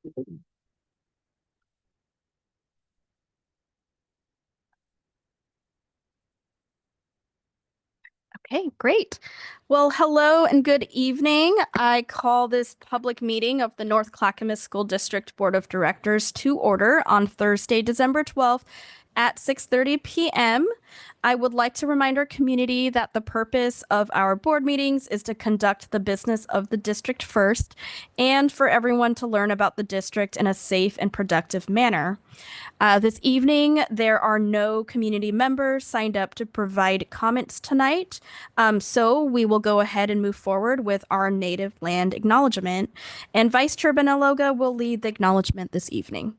Okay, great. Well, hello and good evening. I call this public meeting of the North Clackamas School District Board of Directors to order on Thursday, December 12th at 6:30 p.m. I would like to remind our community that the purpose of our board meetings is to conduct the business of the district first and for everyone to learn about the district in a safe and productive manner. This evening, there are no community members signed up to provide comments tonight, so we will go ahead and move forward with our native land acknowledgement, and Vice Chair Benaloga will lead the acknowledgement this evening.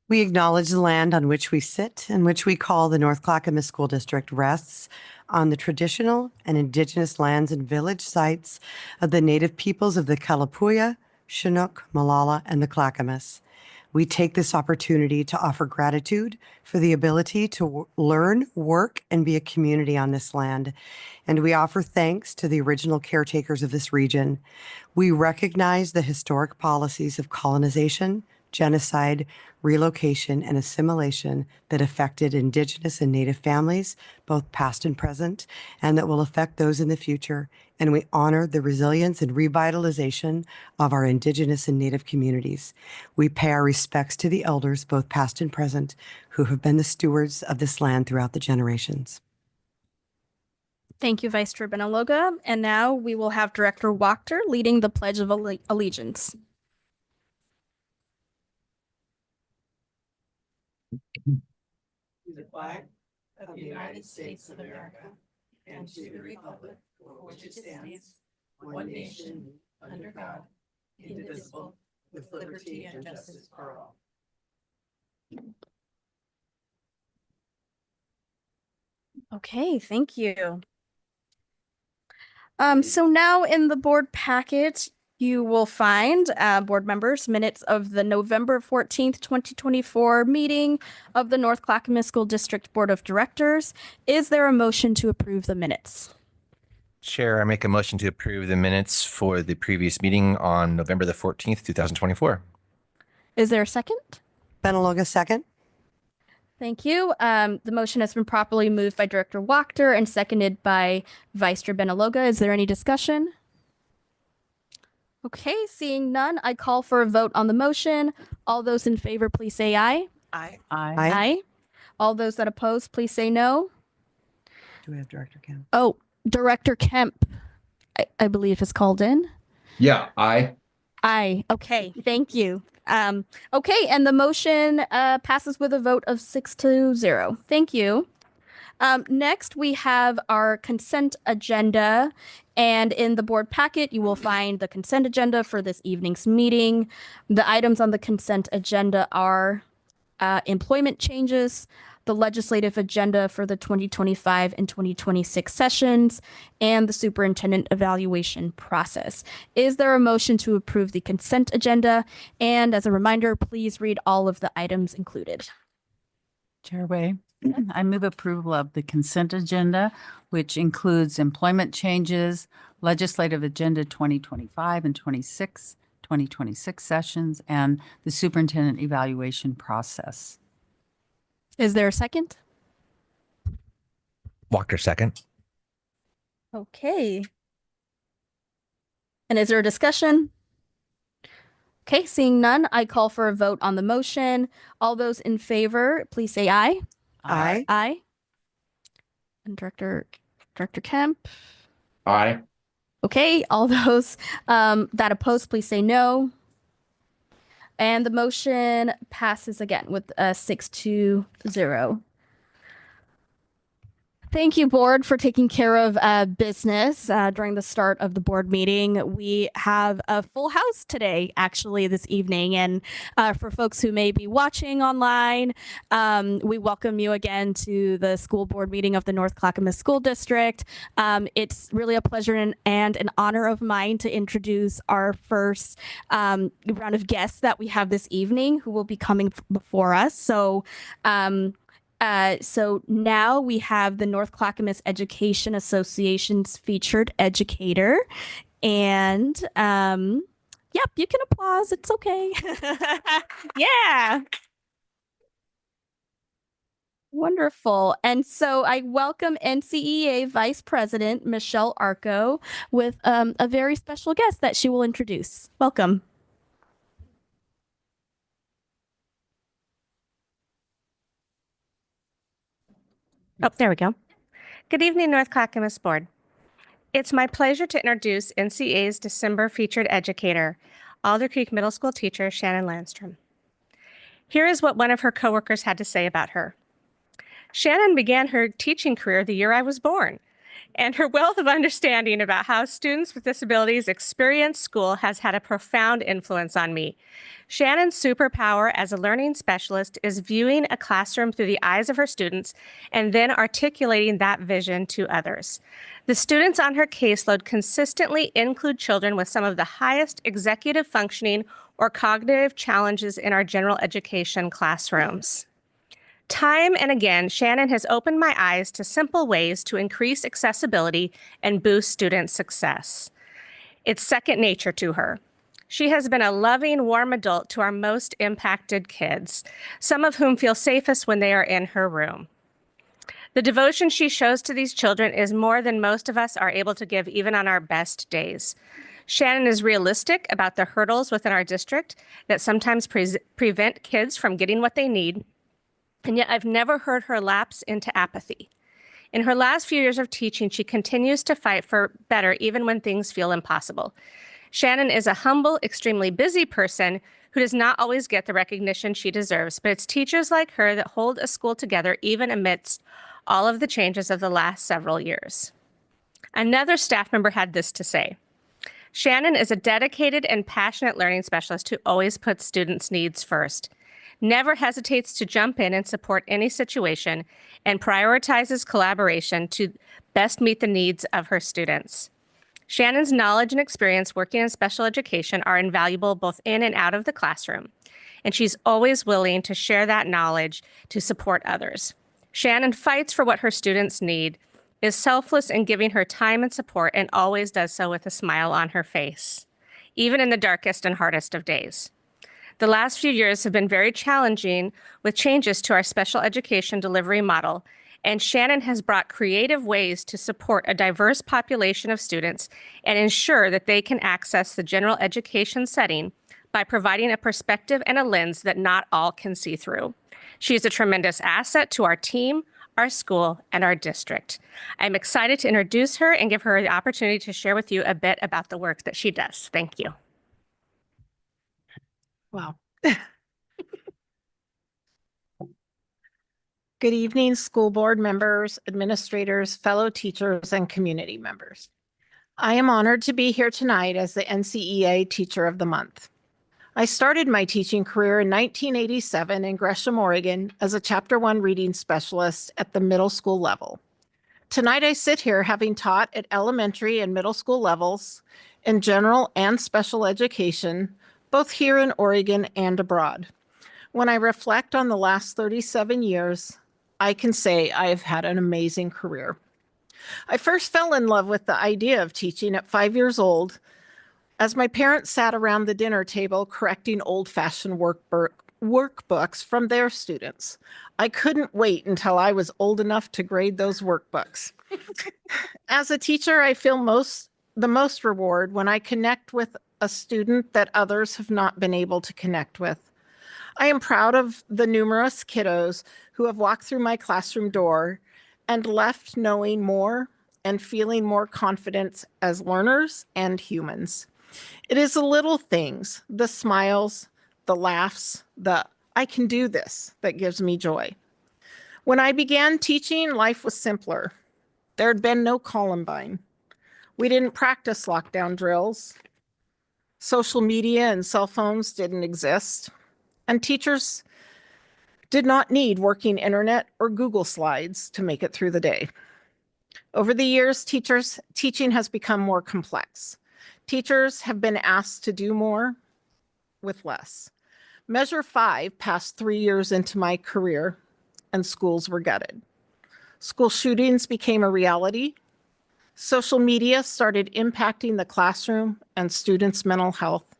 We acknowledge the land on which we sit and which we call the North Clackamas School District rests on the traditional and indigenous lands and village sites of the native peoples of the Kalapuya, Chinook, Malala, and the Clackamas. We take this opportunity to offer gratitude for the ability to learn, work, and be a community on this land. And we offer thanks to the original caretakers of this region. We recognize the historic policies of colonization, genocide, relocation, and assimilation that affected Indigenous and Native families, both past and present, and that will affect those in the future. And we honor the resilience and revitalization of our Indigenous and Native communities. We pay our respects to the elders, both past and present, who have been the stewards of this land throughout the generations. Thank you, Vice Chair Benaloga. And now we will have Director Wachter leading the Pledge of Allegiance. To the flag of the United States of America and to the republic for which it stands, one nation, under God, indivisible, with liberty and justice for all. Okay, thank you. So now in the board packet, you will find board members minutes of the November 14th, 2024 meeting of the North Clackamas School District Board of Directors. Is there a motion to approve the minutes? Chair, I make a motion to approve the minutes for the previous meeting on November the 14th, 2024. Is there a second? Benaloga, second. Thank you. The motion has been properly moved by Director Wachter and seconded by Vice Chair Benaloga. Is there any discussion? Okay, seeing none, I call for a vote on the motion. All those in favor, please say aye. Aye. Aye. All those that oppose, please say no. Do we have Director Kemp? Oh, Director Kemp, I believe is called in. Yeah, aye. Aye. Okay, thank you. Okay, and the motion passes with a vote of 6-0. Thank you. Next, we have our consent agenda, and in the board packet, you will find the consent agenda for this evening's meeting. The items on the consent agenda are employment changes, the legislative agenda for the 2025 and 2026 sessions, and the superintendent evaluation process. Is there a motion to approve the consent agenda? And as a reminder, please read all of the items included. Chairway, I move approval of the consent agenda, which includes employment changes, legislative agenda 2025 and 2026 sessions, and the superintendent evaluation process. Is there a second? Wachter, second. Okay. And is there a discussion? Okay, seeing none, I call for a vote on the motion. All those in favor, please say aye. Aye. Aye. And Director Kemp. Aye. Okay, all those that oppose, please say no. And the motion passes again with a 6-0. Thank you, board, for taking care of business during the start of the board meeting. We have a full house today, actually, this evening. And for folks who may be watching online, we welcome you again to the school board meeting of the North Clackamas School District. It's really a pleasure and an honor of mine to introduce our first round of guests that we have this evening who will be coming before us. So now we have the North Clackamas Education Association's featured educator and Yep, you can applause. It's okay. Yeah. Wonderful. And so I welcome NCEA Vice President Michelle Arco with a very special guest that she will introduce. Welcome. Oh, there we go. Good evening, North Clackamas Board. It's my pleasure to introduce NCA's December featured educator, Alder Creek Middle School teacher Shannon Landstrom. Here is what one of her coworkers had to say about her. Shannon began her teaching career the year I was born, and her wealth of understanding about how students with disabilities experience school has had a profound influence on me. Shannon's superpower as a learning specialist is viewing a classroom through the eyes of her students and then articulating that vision to others. The students on her caseload consistently include children with some of the highest executive functioning or cognitive challenges in our general education classrooms. Time and again, Shannon has opened my eyes to simple ways to increase accessibility and boost student success. It's second nature to her. She has been a loving, warm adult to our most impacted kids, some of whom feel safest when they are in her room. The devotion she shows to these children is more than most of us are able to give even on our best days. Shannon is realistic about the hurdles within our district that sometimes prevent kids from getting what they need, and yet I've never heard her lapse into apathy. In her last few years of teaching, she continues to fight for better even when things feel impossible. Shannon is a humble, extremely busy person who does not always get the recognition she deserves, but it's teachers like her that hold a school together even amidst all of the changes of the last several years. Another staff member had this to say. Shannon is a dedicated and passionate learning specialist who always puts students' needs first, never hesitates to jump in and support any situation, and prioritizes collaboration to best meet the needs of her students. Shannon's knowledge and experience working in special education are invaluable both in and out of the classroom, and she's always willing to share that knowledge to support others. Shannon fights for what her students need, is selfless in giving her time and support, and always does so with a smile on her face, even in the darkest and hardest of days. The last few years have been very challenging with changes to our special education delivery model, and Shannon has brought creative ways to support a diverse population of students and ensure that they can access the general education setting by providing a perspective and a lens that not all can see through. She is a tremendous asset to our team, our school, and our district. I'm excited to introduce her and give her the opportunity to share with you a bit about the work that she does. Thank you. Wow. Good evening, school board members, administrators, fellow teachers, and community members. I am honored to be here tonight as the NCEA Teacher of the Month. I started my teaching career in 1987 in Gresham, Oregon as a Chapter 1 reading specialist at the middle school level. Tonight I sit here having taught at elementary and middle school levels in general and special education, both here in Oregon and abroad. When I reflect on the last 37 years, I can say I have had an amazing career. I first fell in love with the idea of teaching at 5 years old as my parents sat around the dinner table correcting old-fashioned workbooks from their students. I couldn't wait until I was old enough to grade those workbooks. As a teacher, I feel the most reward when I connect with a student that others have not been able to connect with. I am proud of the numerous kiddos who have walked through my classroom door and left knowing more and feeling more confidence as learners and humans. It is the little things, the smiles, the laughs, the "I can do this" that gives me joy. When I began teaching, life was simpler. There had been no Columbine. We didn't practice lockdown drills. Social media and cell phones didn't exist. And teachers did not need working internet or Google Slides to make it through the day. Over the years, teaching has become more complex. Teachers have been asked to do more with less. Measure 5 passed 3 years into my career, and schools were gutted. School shootings became a reality. Social media started impacting the classroom and students' mental health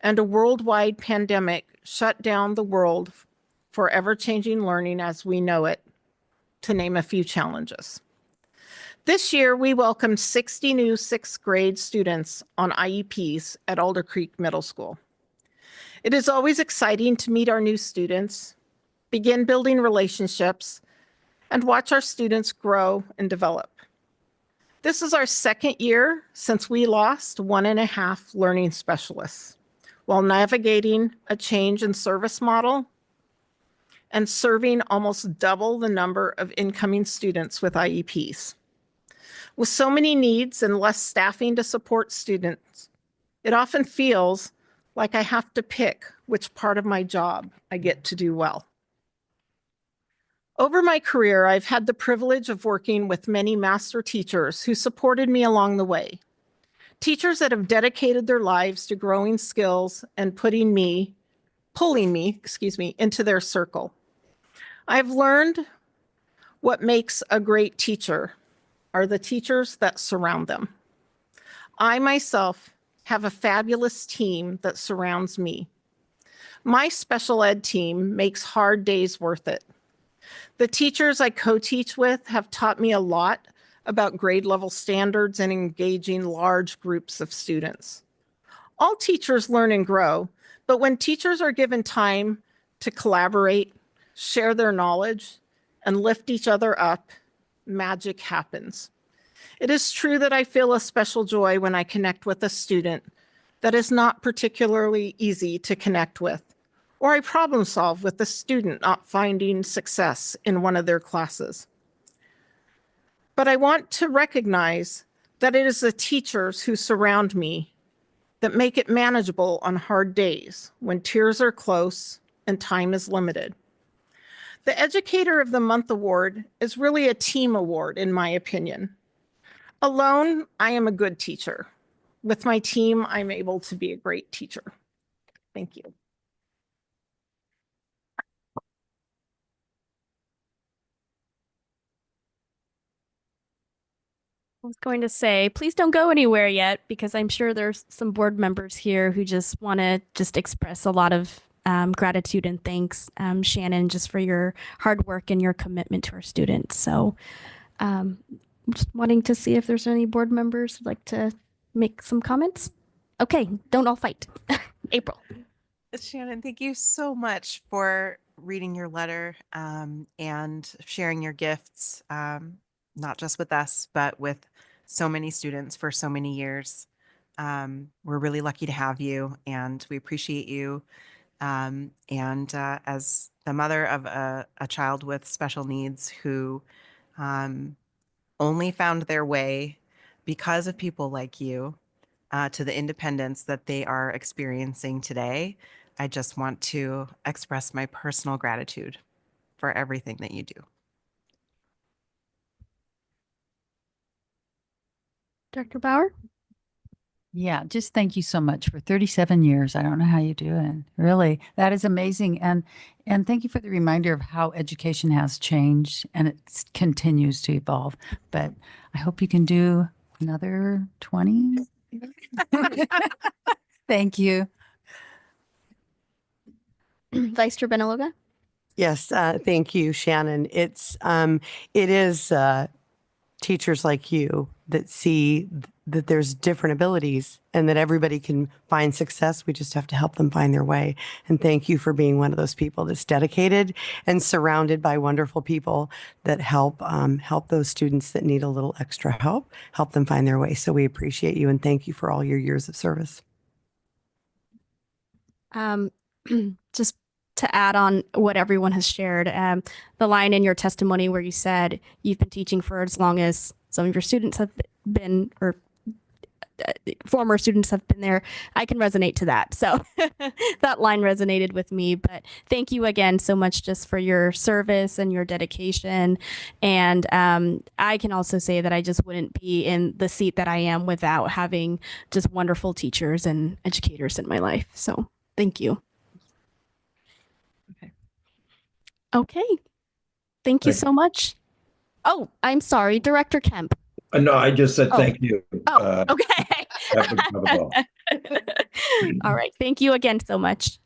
and a worldwide pandemic shut down the world for ever-changing learning as we know it, to name a few challenges. This year, we welcomed 60 new sixth grade students on IEPs at Alder Creek Middle School. It is always exciting to meet our new students, begin building relationships, and watch our students grow and develop. This is our second year since we lost 1.5 learning specialists while navigating a change in service model and serving almost double the number of incoming students with IEPs. With so many needs and less staffing to support students, it often feels like I have to pick which part of my job I get to do well. Over my career, I've had the privilege of working with many master teachers who supported me along the way. Teachers that have dedicated their lives to growing skills and pulling me, into their circle. I've learned what makes a great teacher are the teachers that surround them. I myself have a fabulous team that surrounds me. My special ed team makes hard days worth it. The teachers I co-teach with have taught me a lot about grade level standards and engaging large groups of students. All teachers learn and grow, but when teachers are given time to collaborate, share their knowledge, and lift each other up, magic happens. It is true that I feel a special joy when I connect with a student that is not particularly easy to connect with, or I problem solve with a student not finding success in one of their classes. But I want to recognize that it is the teachers who surround me that make it manageable on hard days when tears are close and time is limited. The Educator of the Month award is really a team award, in my opinion. Alone, I am a good teacher. With my team, I'm able to be a great teacher. Thank you. I was going to say, please don't go anywhere yet, because I'm sure there's some board members here who just want to express a lot of gratitude and thanks, Shannon, just for your hard work and your commitment to our students. So I'm just wanting to see if there's any board members who'd like to make some comments. Okay, don't all fight. April. Shannon, thank you so much for reading your letter and sharing your gifts, not just with us, but with so many students for so many years. We're really lucky to have you, and we appreciate you. As the mother of a child with special needs who only found their way because of people like you to the independence that they are experiencing today, I just want to express my personal gratitude for everything that you do. Dr. Bauer? Yeah, just thank you so much for 37 years. I don't know how you do it. Really, that is amazing. And thank you for the reminder of how education has changed and it continues to evolve. But I hope you can do another 20. Thank you. Vice Chair Benaloga? Yes, thank you, Shannon. It is teachers like you that see that there's different abilities and that everybody can find success. We just have to help them find their way. And thank you for being one of those people that's dedicated and surrounded by wonderful people that help those students that need a little extra help them find their way. So we appreciate you and thank you for all your years of service. Just to add on what everyone has shared, the line in your testimony where you said you've been teaching for as long as some of your students have been, or former students have been there, I can resonate to that. So that line resonated with me. But thank you again so much just for your service and your dedication. And I can also say that I just wouldn't be in the seat that I am without having just wonderful teachers and educators in my life. So thank you. Okay. Thank you so much. Oh, I'm sorry, Director Kemp. No, I just said Oh. thank you. Oh, okay. That would cover all. All right. Thank you again so much.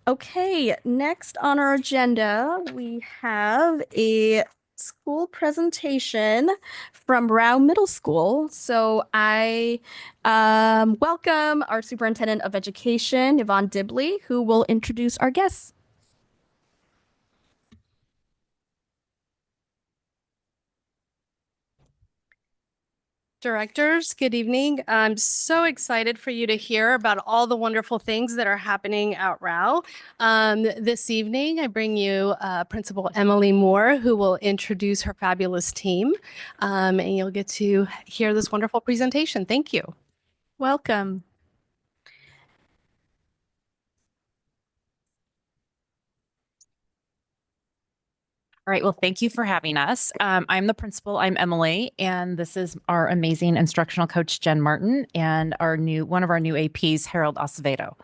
Okay, next on our agenda, we have a school presentation from Rao Middle School. So I welcome our Superintendent of Education, Yvonne Dibley, who will introduce our guests. Directors, good evening. I'm so excited for you to hear about all the wonderful things that are happening at Rao. This evening, I bring you Principal Emily Moore, who will introduce her fabulous team, and you'll get to hear this wonderful presentation. Thank you. Welcome. All right. Well, thank you for having us. I'm the principal. I'm Emily, and this is our amazing instructional coach, Jen Martin, and one of our new APs, Harold Acevedo.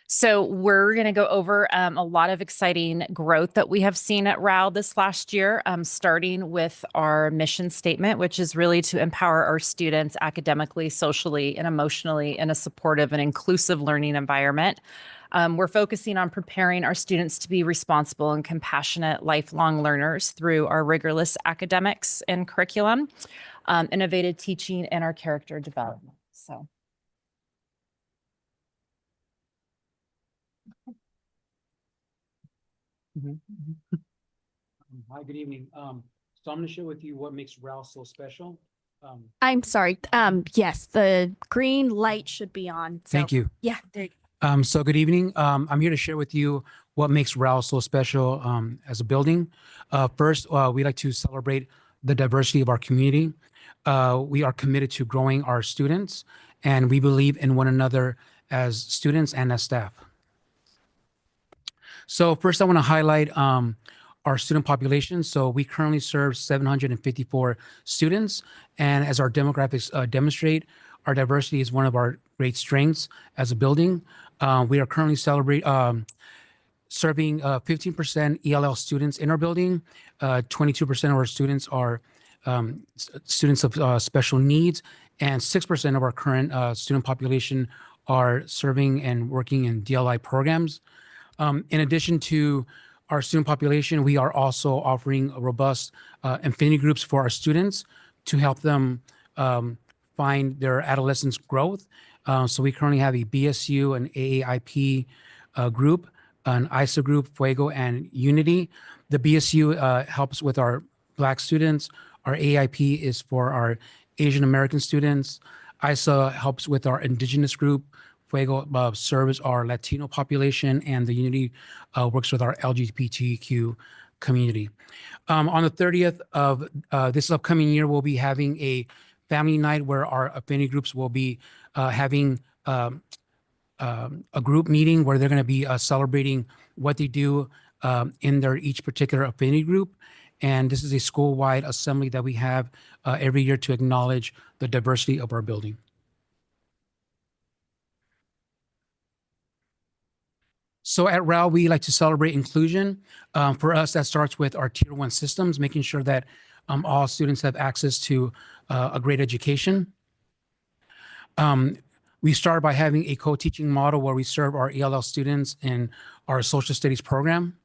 So we're going to go over a lot of exciting growth that we have seen at RAL this last year, starting with our mission statement, which is really to empower our students academically, socially, and emotionally in a supportive and inclusive learning environment. We're focusing on preparing our students to be responsible and compassionate lifelong learners through our rigorous academics and curriculum, innovative teaching, and our character development. So. Hi, good evening. So I'm going to share with you what makes Rouse so special. I'm sorry. Yes, the green light should be on. So, Thank you. Yeah, there you go. So good evening. I'm here to share with you what makes Rouse so special as a building. First, we like to celebrate the diversity of our community. We are committed to growing our students, and we believe in one another as students and as staff. So first, I want to highlight our student population. So we currently serve 754 students, and as our demographics demonstrate, our diversity is one of our great strengths as a building. We are currently serving 15% ELL students in our building. 22% of our students are students of special needs, and 6% of our current student population are serving and working in DLI programs. In addition to our student population, we are also offering robust affinity groups for our students to help them find their adolescence growth. So we currently have a BSU, an AAIP group, an ISA group, Fuego, and Unity. The BSU helps with our Black students. Our AAIP is for our Asian American students. ISA helps with our Indigenous group. Fuego serves our Latino population, and the Unity works with our LGBTQ community. On the 30th of this upcoming year, we'll be having a family night where our affinity groups will be having a group meeting where they're going to be celebrating what they do in their each particular affinity group. And this is a school-wide assembly that we have every year to acknowledge the diversity of our building. So at RAL, we like to celebrate inclusion. For us, that starts with our Tier 1 systems, making sure that all students have access to a great education. We start by having a co-teaching model where we serve our ELL students in our social studies program.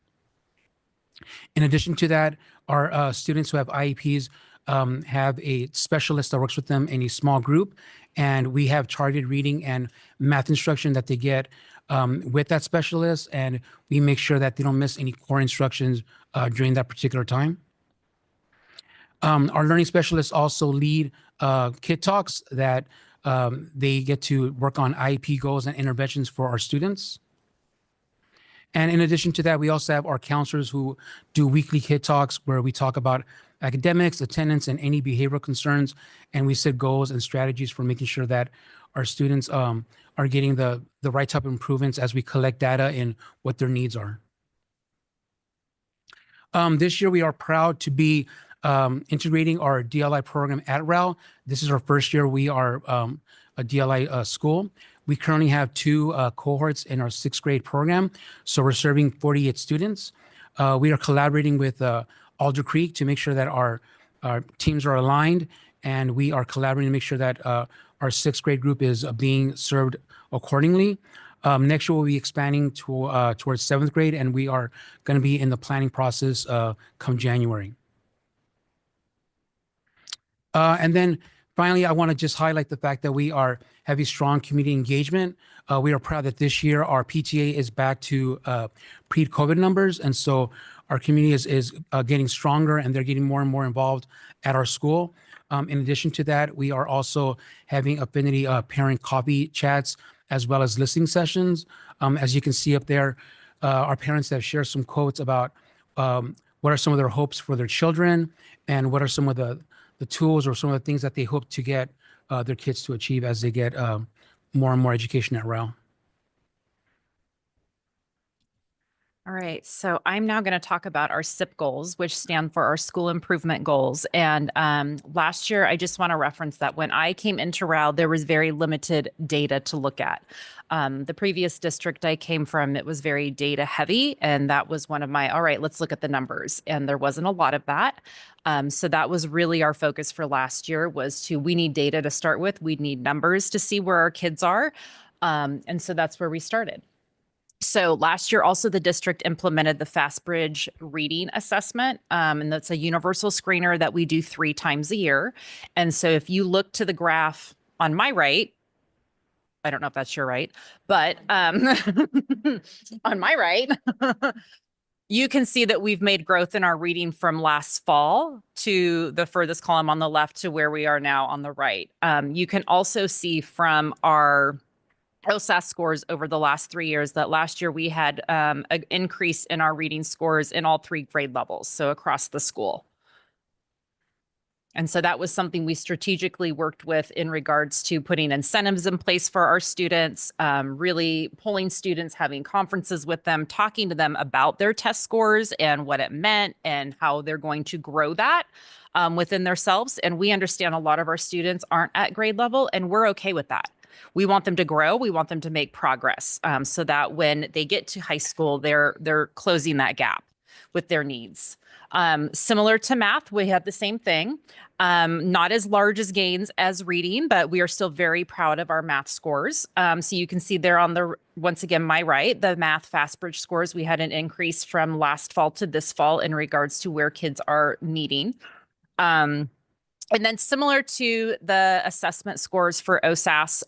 In addition to that, our students who have IEPs have a specialist that works with them in a small group, and we have targeted reading and math instruction that they get with that specialist, and we make sure that they don't miss any core instructions during that particular time. Our learning specialists also lead kid talks that they get to work on IEP goals and interventions for our students. And in addition to that, we also have our counselors who do weekly kid talks where we talk about academics, attendance, and any behavioral concerns. And we set goals and strategies for making sure that our students are getting the right type of improvements as we collect data in what their needs are. This year, we are proud to be integrating our DLI program at RAL. This is our first year we are a DLI school. We currently have 2 cohorts in our 6th grade program, so we're serving 48 students. We are collaborating with Alder Creek to make sure that our our teams are aligned, and we are collaborating to make sure that our sixth grade group is being served accordingly. Next year, we'll be expanding towards seventh grade, and we are going to be in the planning process come January. And then finally, I want to just highlight the fact that we are having strong community engagement. We are proud that this year our PTA is back to pre-COVID numbers. And so our community is getting stronger, and they're getting more and more involved at our school. In addition to that, we are also having affinity parent coffee chats as well as listening sessions. As you can see up there, our parents have shared some quotes about what are some of their hopes for their children, and what are some of the tools or some of the things that they hope to get their kids to achieve as they get more and more education at RAL. All right, so I'm now going to talk about our SIP goals, which stand for our school improvement goals. And last year, I just want to reference that when I came into RAL, there was very limited data to look at. The previous district I came from, it was very data heavy, and that was one of my, all right, let's look at the numbers. And there wasn't a lot of that. So that was really our focus for last year, was we need data to start with. We need numbers to see where our kids are. And so that's where we started. So last year, also the district implemented the FastBridge reading assessment, and that's a universal screener that we do 3 times a year. And so if you look to the graph on my right, I don't know if that's your right, but on my right, you can see that we've made growth in our reading from last fall to the furthest column on the left to where we are now on the right. You can also see from our OSAS scores over the last 3 years that last year we had an increase in our reading scores in all 3 grade levels, so across the school. And so that was something we strategically worked with in regards to putting incentives in place for our students, really pulling students, having conferences with them, talking to them about their test scores and what it meant and how they're going to grow that within themselves. And we understand a lot of our students aren't at grade level, and we're okay with that. We want them to grow. We want them to make progress so that when they get to high school, they're closing that gap with their needs. Similar to math, we have the same thing. Not as large as gains as reading, but we are still very proud of our math scores. So you can see there on the, once again, my right, the math FastBridge scores, we had an increase from last fall to this fall in regards to where kids are meeting. And then similar to the assessment scores for OSAS,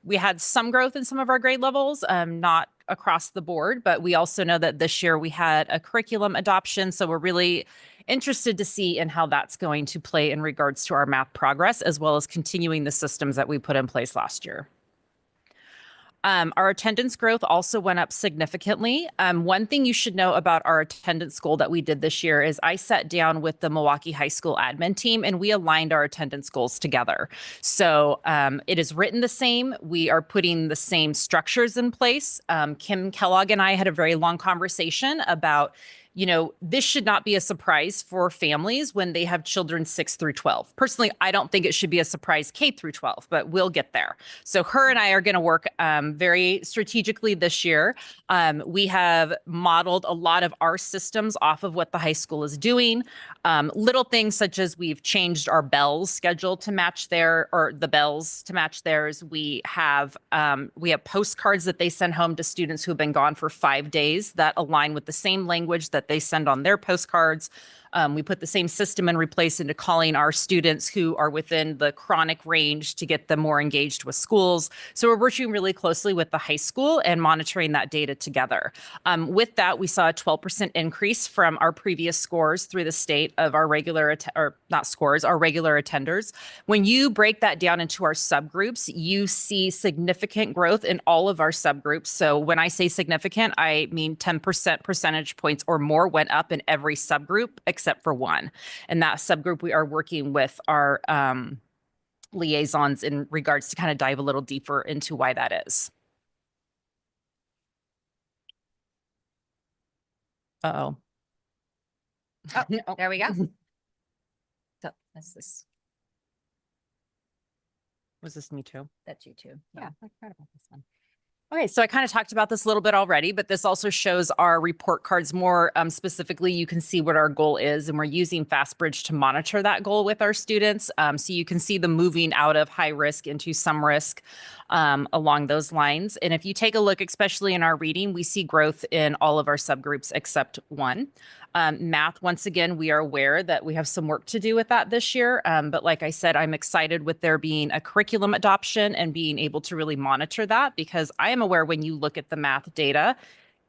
we had some growth in some of our grade levels, not across the board, but we also know that this year we had a curriculum adoption. So we're really interested to see in how that's going to play in regards to our math progress, as well as continuing the systems that we put in place last year. Our attendance growth also went up significantly. One thing you should know about our attendance goal that we did this year is I sat down with the Milwaukee High School admin team and we aligned our attendance goals together. So it is written the same. We are putting the same structures in place. Kim Kellogg and I had a very long conversation about, you know, this should not be a surprise for families when they have children 6 through 12. Personally, I don't think it should be a surprise K through 12, but we'll get there. So her and I are going to work very strategically this year. We have modeled a lot of our systems off of what the high school is doing. Little things such as we've changed our bells schedule to match the bells to match theirs. We have postcards that they send home to students who have been gone for 5 days that align with the same language that they send on their postcards. We put the same system and replace into calling our students who are within the chronic range to get them more engaged with schools. So we're working really closely with the high school and monitoring that data together. With that, we saw a 12% increase from our previous scores through the state of our regular, our regular attenders. When you break that down into our subgroups, you see significant growth in all of our subgroups. So when I say significant, I mean 10% percentage points or more went up in every subgroup except for one. And that subgroup, we are working with our liaisons in regards to kind of dive a little deeper into why that is. Uh-oh. Oh, there we go. So that's this. Was this me too? That's you too. Yeah, I forgot about this one. Okay, so I kind of talked about this a little bit already, but this also shows our report cards more specifically. You can see what our goal is, and we're using FastBridge to monitor that goal with our students. So you can see the moving out of high risk into some risk along those lines. And if you take a look, especially in our reading, we see growth in all of our subgroups except one. Math, once again, we are aware that we have some work to do with that this year. But like I said, I'm excited with there being a curriculum adoption and being able to really monitor that, because I am aware when you look at the math data,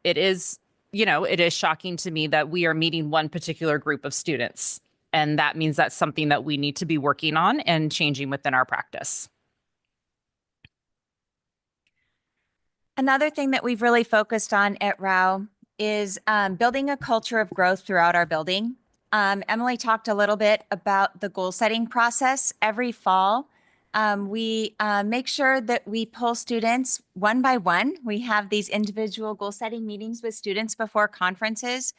it is, it is shocking to me that we are meeting one particular group of students. And that means that's something that we need to be working on and changing within our practice. Another thing that we've really focused on at RAU is building a culture of growth throughout our building. Emily talked a little bit about the goal setting process. Every fall, we make sure that we pull students one by one. We have these individual goal setting meetings with students before conferences.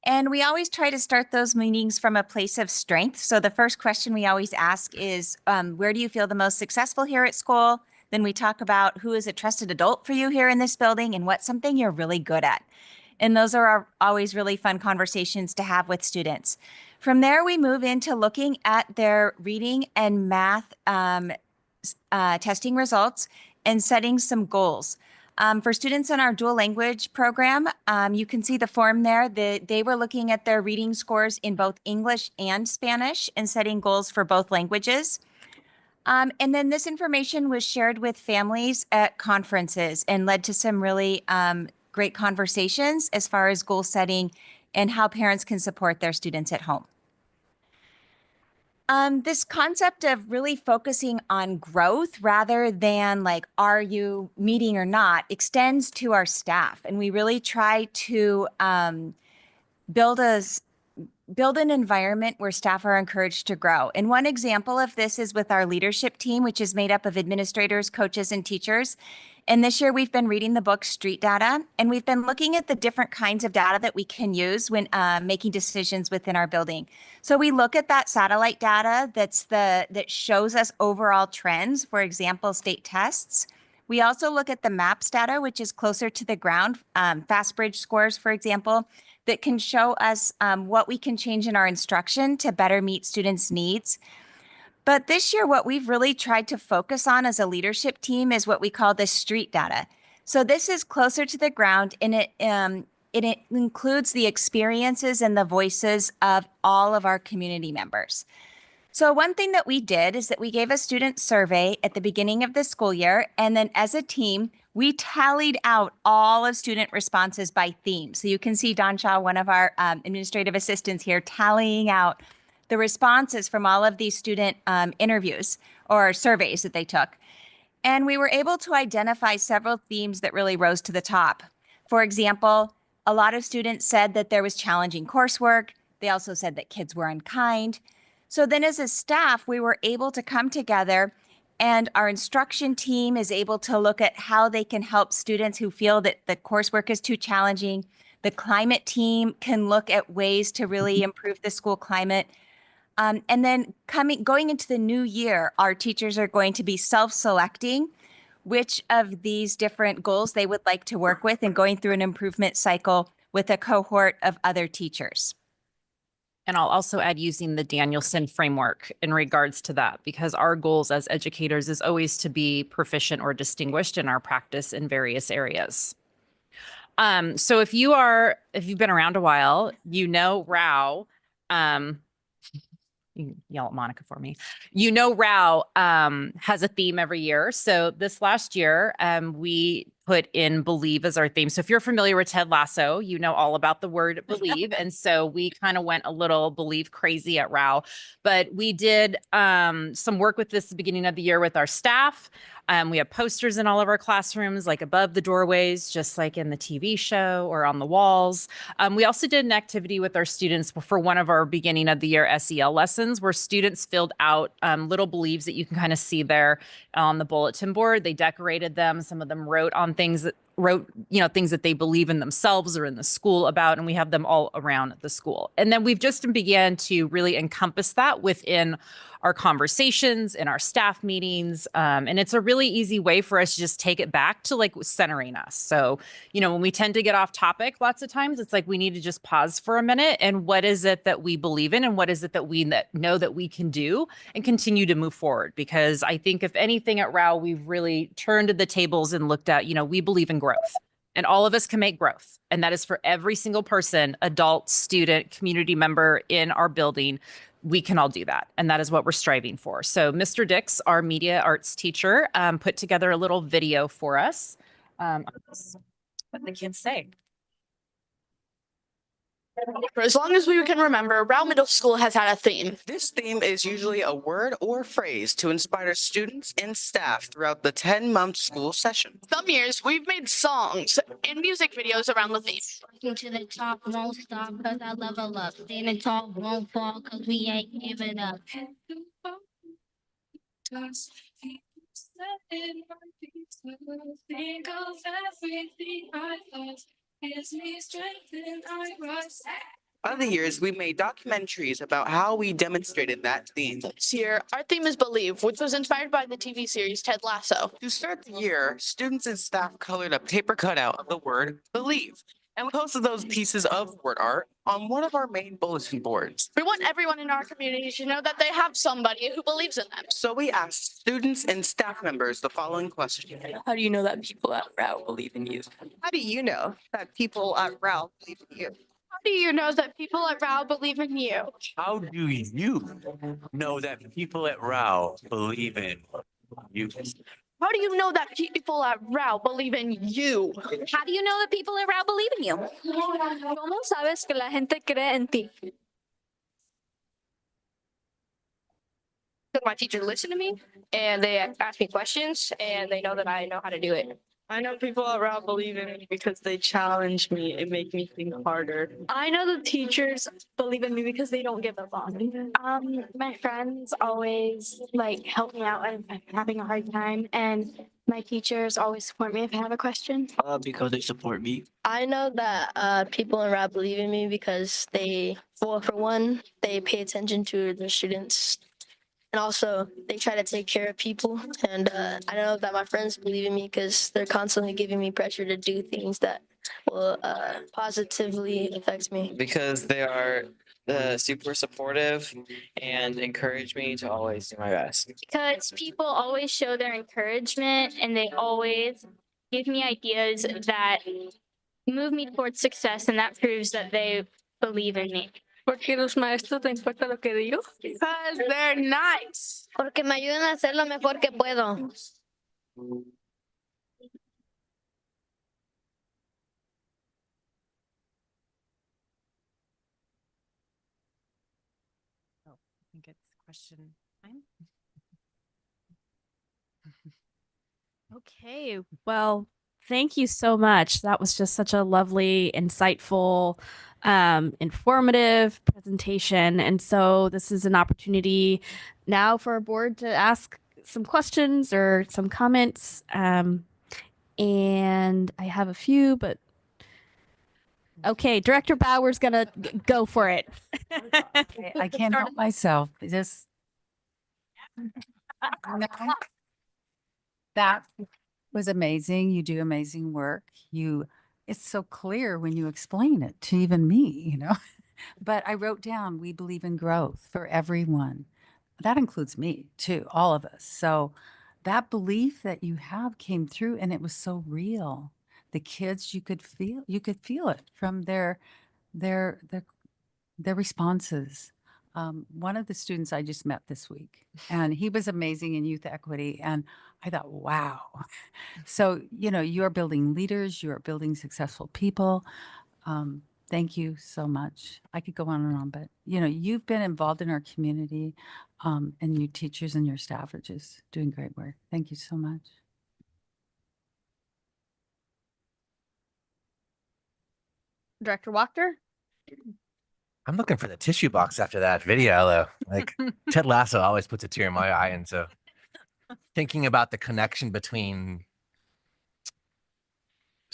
And we always try to start those meetings from a place of strength. So the first question we always ask is, where do you feel the most successful here at school? Then we talk about who is a trusted adult for you here in this building and what's something you're really good at. And those are always really fun conversations to have with students. From there, we move into looking at their reading and math testing results and setting some goals. For students in our dual language program, you can see the form there. They were looking at their reading scores in both English and Spanish and setting goals for both languages. And then this information was shared with families at conferences and led to some really great conversations as far as goal setting and how parents can support their students at home. This concept of really focusing on growth rather than like, are you meeting or not, extends to our staff. And we really try to build an environment where staff are encouraged to grow. And one example of this is with our leadership team, which is made up of administrators, coaches, and teachers. And this year we've been reading the book Street Data, and we've been looking at the different kinds of data that we can use when making decisions within our building. So we look at that satellite data that shows us overall trends, for example, state tests. We also look at the MAPS data, which is closer to the ground, FastBridge scores, for example, that can show us what we can change in our instruction to better meet students' needs. But this year, what we've really tried to focus on as a leadership team is what we call the street data. So this is closer to the ground, and it includes the experiences and the voices of all of our community members. So one thing that we did is that we gave a student survey at the beginning of the school year, and then as a team, we tallied out all of student responses by theme. So you can see Don Shaw, one of our administrative assistants here, tallying out the responses from all of these student interviews or surveys that they took. And we were able to identify several themes that really rose to the top. For example, a lot of students said that there was challenging coursework. They also said that kids were unkind. So then as a staff, we were able to come together, and our instruction team is able to look at how they can help students who feel that the coursework is too challenging. The climate team can look at ways to really improve the school climate. And then going into the new year, our teachers are going to be self-selecting which of these different goals they would like to work with and going through an improvement cycle with a cohort of other teachers. And I'll also add using the Danielson framework in regards to that, because our goals as educators is always to be proficient or distinguished in our practice in various areas. So if you've been around a while, RAU, you can yell at Monica for me. RAU has a theme every year. So this last year, we put in believe as our theme. So if you're familiar with Ted Lasso, you know all about the word believe. And so we kind of went a little believe crazy at RAU. But we did some work with this at the beginning of the year with our staff. We have posters in all of our classrooms, like above the doorways, just like in the TV show or on the walls. We also did an activity with our students for one of our beginning of the year SEL lessons, where students filled out little believes that you can kind of see there on the bulletin board. They decorated them. Some of them wrote on things wrote, things that they believe in themselves or in the school about, and we have them all around the school. And then we've just began to really encompass that within our conversations in our staff meetings. And it's a really easy way for us to just take it back to like centering us. So, when we tend to get off topic, lots of times it's like we need to just pause for a minute. And what is it that we believe in? And what is it that we know that we can do and continue to move forward? Because I think if anything at RAU, we've really turned the tables and looked at, we believe in growth. And all of us can make growth. And that is for every single person, adult, student, community member in our building. We can all do that. And that is what we're striving for. So Mr. Dix, our media arts teacher, put together a little video for us. What the kids say. For as long as we can remember, RAU Middle School has had a theme. This theme is usually a word or phrase to inspire students and staff throughout the 10-month school session. Some years, we've made songs and music videos around the theme. To the top, won't stop, cause I level up. Standing tall, won't fall, cause we ain't giving up. Think of everything I thought. Gives me strength and I rise. Other years, we made documentaries about how we demonstrated that theme. This year, our theme is Believe, which was inspired by the TV series Ted Lasso. To start the year, students and staff colored a paper cutout of the word believe, and we posted those pieces of word art on one of our main bulletin boards. We want everyone in our community to know that they have somebody who believes in them. So we asked students and staff members the following question. How do you know that people at RAU believe in you? How do you know that people at RAU believe in you? How do you know that people at RAU believe in you? How do you know that people at RAU believe in you? How do you know that people at RAU believe in you? How do you know that people at RAU believe in you? ¿Cómo sabes que la gente cree en ti? My teachers listen to me and they ask me questions and they know that I know how to do it. I know people at RAU believe in me because they challenge me and make me think harder. I know the teachers believe in me because they don't give up on me. My friends always help me out if I'm having a hard time, and my teachers always support me if I have a question. Because they support me. I know that people in RAU believe in me because for one, they pay attention to their students. And also, they try to take care of people. And I know that my friends believe in me because they're constantly giving me pressure to do things that will positively affect me. Because they are super supportive and encourage me to always do my best. Because people always show their encouragement and they always give me ideas that move me towards success, and that proves that they believe in me. Porque los maestros te importa lo que digo. Because they're nice. Porque me ayudan a hacer lo mejor que puedo. Oh, I think it's question time. Okay, well, thank you so much. That was just such a lovely, insightful, informative presentation. And so this is an opportunity now for our board to ask some questions or some comments. And I have a few, but okay, Director Bauer's gonna go for it. I can't help myself. That was amazing. You do amazing work. It's so clear when you explain it to even me, But I wrote down, we believe in growth for everyone. That includes me too, all of us. So that belief that you have came through, and it was so real. The kids, you could feel it from their responses. One of the students I just met this week, and he was amazing in youth equity. And I thought, wow. So, you are building leaders, you are building successful people. Thank you so much. I could go on and on, but you've been involved in our community, and you teachers and your staff are just doing great work. Thank you so much. Director Wachter? I'm looking for the tissue box after that video, though. Like Ted Lasso always puts a tear in my eye. And so thinking about the connection between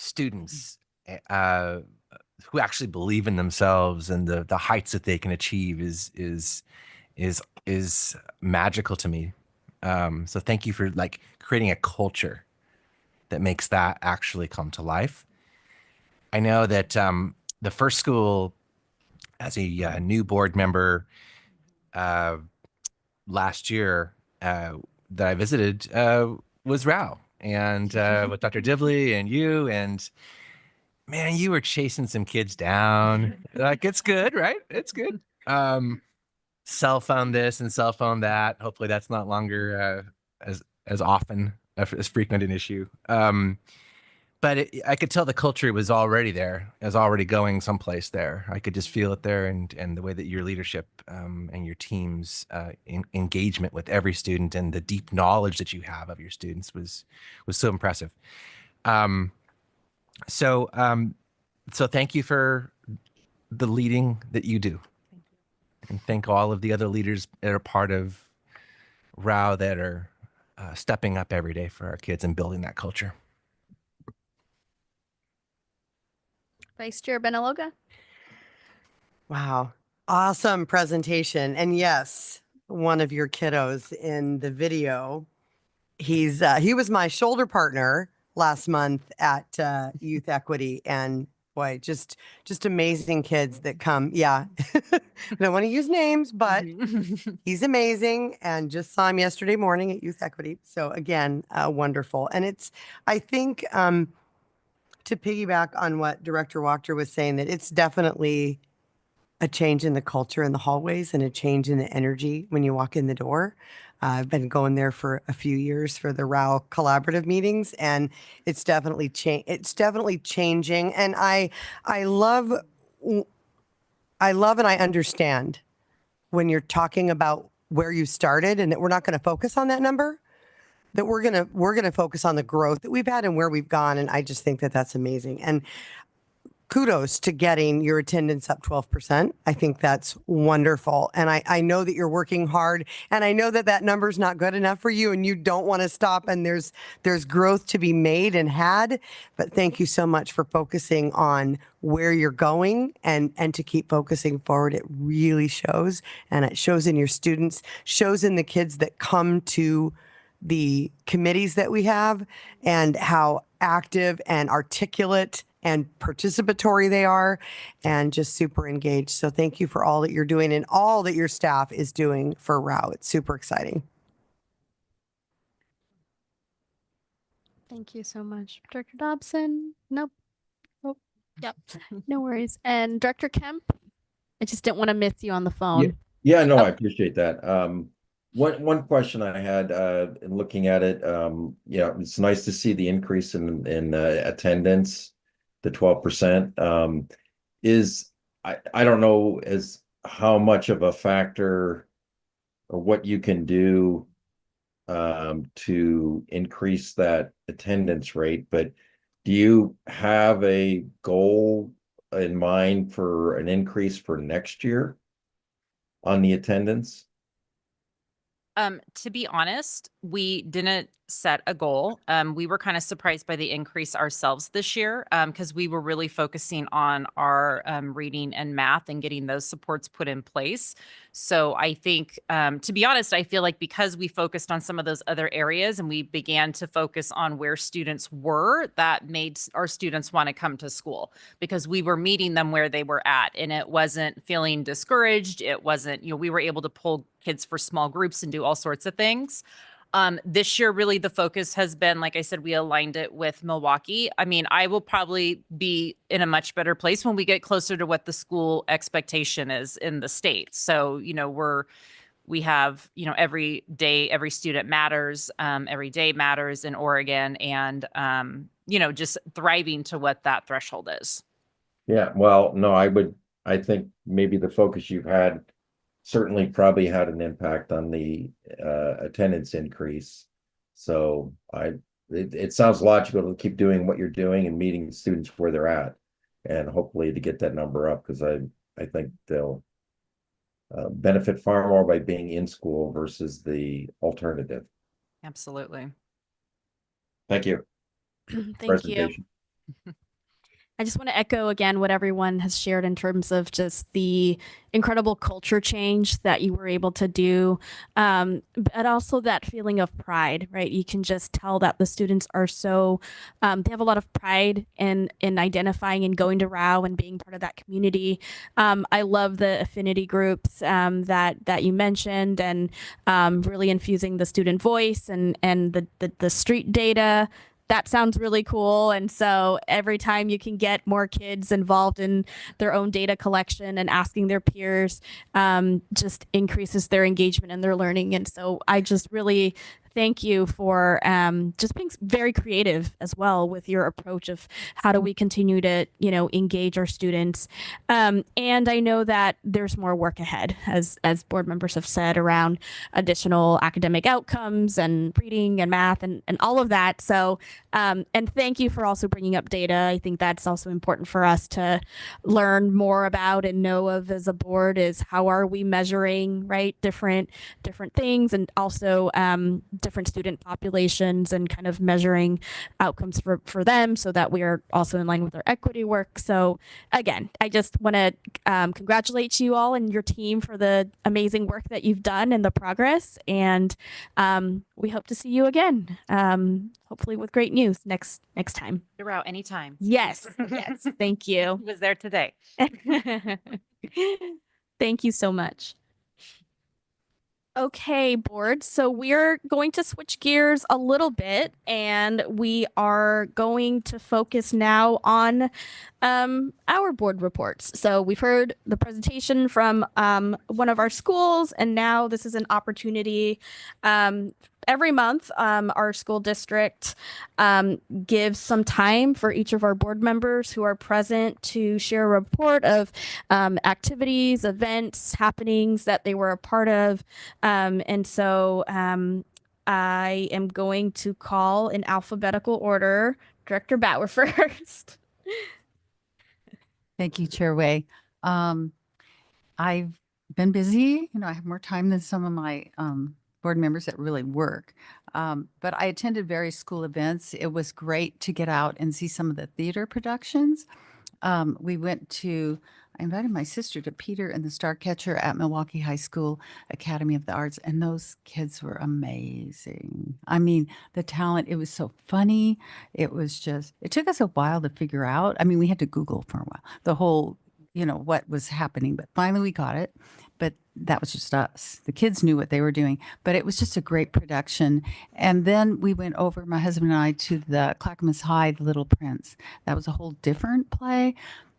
students who actually believe in themselves and the heights that they can achieve is magical to me. So thank you for like creating a culture that makes that actually come to life. I know that the first school, as a new board member last year that I visited was Rao, and with Dr. Dibley and you, and man, you were chasing some kids down. Like it's good, right? It's good. Cell phone this and cell phone that. Hopefully, that's not longer as often as frequent an issue. But I could tell the culture was already there, was already going someplace there. I could just feel it there, and the way that your leadership and your team's engagement with every student and the deep knowledge that you have of your students was so impressive. So thank you for the leading that you do, and thank all of the other leaders that are part of RAU that are stepping up every day for our kids and building that culture. Vice Chair Benaloga. Wow. Awesome presentation. And yes, one of your kiddos in the video, he was my shoulder partner last month at Youth Equity, and boy, just amazing kids that come. Yeah. I don't want to use names, but he's amazing, and just saw him yesterday morning at Youth Equity. So again, wonderful. And I think to piggyback on what Director Wachter was saying, that it's definitely a change in the culture in the hallways and a change in the energy when you walk in the door. I've been going there for a few years for the RAU collaborative meetings, and it's definitely changing. And I love and I understand when you're talking about where you started, and that we're not going to focus on that number, that we're going to focus on the growth that we've had and where we've gone. And I just think that that's amazing. And kudos to getting your attendance up 12%. I think that's wonderful. And I know that you're working hard, and I know that that number's not good enough for you and you don't want to stop, and there's growth to be made and had, but thank you so much for focusing on where you're going and to keep focusing forward. It really shows, and it shows in your students, shows in the kids that come to the committees that we have, and how active and articulate and participatory they are, and just super engaged. So thank you for all that you're doing and all that your staff is doing for RAU. It's super exciting. Thank you so much. Director Dobson? Nope. Nope. Yep. No worries. And Director Kemp? I just didn't want to miss you on the phone. Yeah, no, Oh. I appreciate that. One question I had in looking at it, it's nice to see the increase in attendance, the 12%. I don't know as how much of a factor or what you can do to increase that attendance rate, but do you have a goal in mind for an increase for next year on the attendance? To be honest, we didn't set a goal. We were kind of surprised by the increase ourselves this year because we were really focusing on our reading and math and getting those supports put in place. So I think, to be honest, I feel like because we focused on some of those other areas and we began to focus on where students were, that made our students want to come to school because we were meeting them where they were at, and it wasn't feeling discouraged. It wasn't, we were able to pull kids for small groups and do all sorts of things. This year, really, the focus has been, like I said, we aligned it with Milwaukee. I mean, I will probably be in a much better place when we get closer to what the school expectation is in the state. So, we have, every day, every student matters, every day matters in Oregon, and, just thriving to what that threshold is. Yeah, well, no, I think maybe the focus you've had certainly probably had an impact on the attendance increase. So it sounds logical to keep doing what you're doing and meeting students where they're at, and hopefully to get that number up, because I think they'll benefit far more by being in school versus the alternative. Absolutely. Thank you. Thank you. Presentation. I just want to echo again what everyone has shared in terms of just the incredible culture change that you were able to do, but also that feeling of pride, right? You can just tell that the students are so, they have a lot of pride in identifying and going to ROW and being part of that community. I love the affinity groups that you mentioned, and really infusing the student voice and the street data. That sounds really cool. And so every time you can get more kids involved in their own data collection and asking their peers, just increases their engagement and their learning. And so I just really thank you for just being very creative as well with your approach of how do we continue to, engage our students. And I know that there's more work ahead, as board members have said, around additional academic outcomes and reading and math and all of that. So, and thank you for also bringing up data. I think that's also important for us to learn more about and know of as a board, is how are we measuring, right, different things, and also different student populations, and kind of measuring outcomes for them, so that we are also in line with our equity work. So again, I just want to congratulate you all and your team for the amazing work that you've done and the progress. And we hope to see you again, hopefully with great news next time. You're out anytime. Yes, yes. Thank you. He was there today. Thank you so much. Okay, board. So we're going to switch gears a little bit, and we are going to focus now on our board reports. So we've heard the presentation from one of our schools, and now this is an opportunity. Every month, our school district gives some time for each of our board members who are present to share a report of activities, events, happenings that they were a part of. And so I am going to call in alphabetical order. Director Bauer first. Thank you, Chair Wei. I've been busy. I have more time than some of my board members that really work. But I attended various school events. It was great to get out and see some of the theater productions. We went to, I invited my sister to Peter and the Starcatcher at Milwaukee High School Academy of the Arts, and those kids were amazing. I mean, the talent, it was so funny. It took us a while to figure out. I mean, we had to Google for a while, the whole, what was happening, but finally we got it. But that was just us. The kids knew what they were doing, but it was just a great production. And then we went over, my husband and I, to the Clackamas High, The Little Prince. That was a whole different play.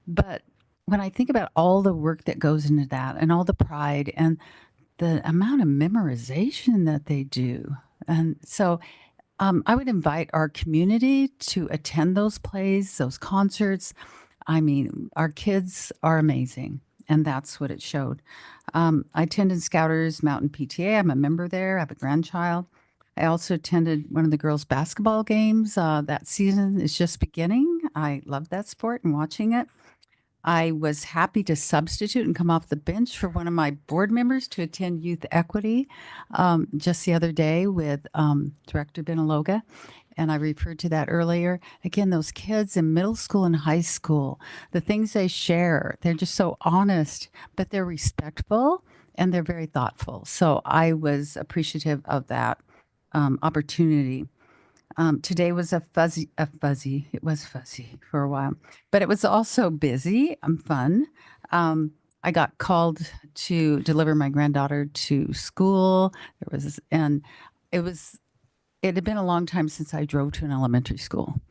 But when I think about all the work that goes into that, and all the pride and the amount of memorization that they do. And so I would invite our community to attend those plays, those concerts. I mean, our kids are amazing, and that's what it showed. I attended Scouters Mountain PTA. I'm a member there. I have a grandchild. I also attended one of the girls' basketball games. That season is just beginning. I love that sport and watching it. I was happy to substitute and come off the bench for one of my board members to attend Youth Equity just the other day with Director Benaloga. And I referred to that earlier. Again, those kids in middle school and high school, the things they share, they're just so honest, but they're respectful and they're very thoughtful. So I was appreciative of that opportunity. Today was it was fuzzy for a while, but it was also busy and fun. I got called to deliver my granddaughter to school. It had been a long time since I drove to an elementary school.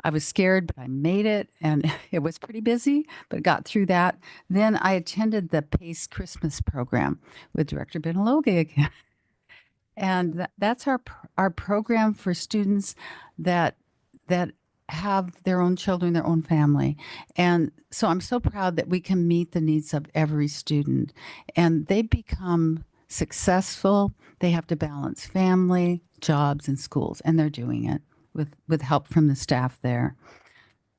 I was scared, but I made it, and it was pretty busy, but got through that. Then I attended the PACE Christmas program with Director Benaloge again. And that's our program for students that have their own children, their own family. And so I'm so proud that we can meet the needs of every student. And they become successful. They have to balance family, jobs, and schools, and they're doing it with help from the staff there.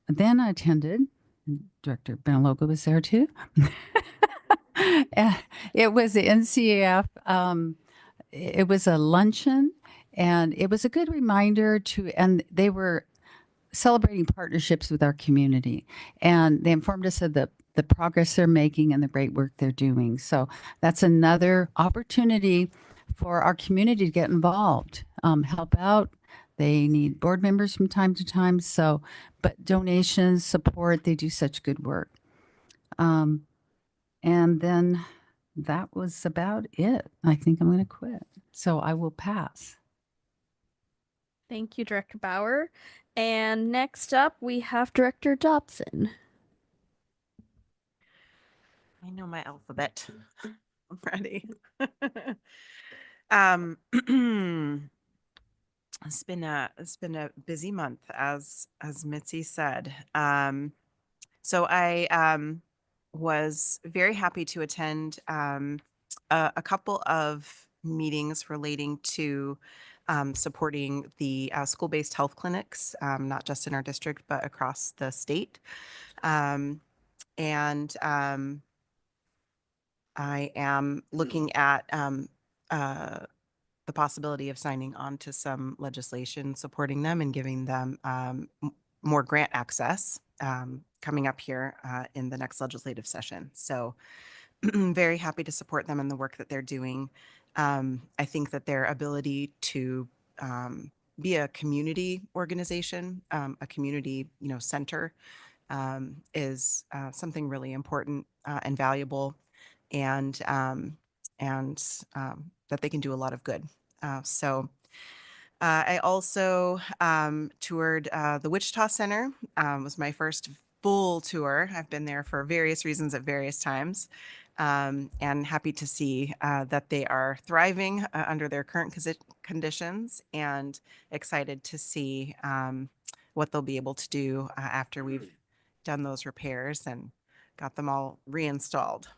Then I attended, Director Benalogo was there too. And it was the NCAF. It was a luncheon, and it was a good reminder and they were celebrating partnerships with our community. And they informed us of the progress they're making and the great work they're doing. So that's another opportunity for our community to get involved, help out. They need board members from time to time. So, but donations, support, they do such good work. And then that was about it. I think I'm going to quit. So I will pass. Thank you, Director Bauer. And next up, we have Director Dobson. I know my alphabet. I'm ready. um, it's been a busy month, as Mitzi said. So I was very happy to attend a couple of meetings relating to supporting the school-based health clinics, not just in our district, but across the state. And I am looking at the possibility of signing on to some legislation supporting them and giving them more grant access coming up here in the next legislative session. So very happy to support them in the work that they're doing. I think that their ability to be a community organization, a community center, is something really important and valuable, and that they can do a lot of good. I also toured the Wichita Center. Was my first full tour. I've been there for various reasons at various times, and happy to see that they are thriving under their current conditions, and excited to see what they'll be able to do after we've done those repairs and got them all reinstalled.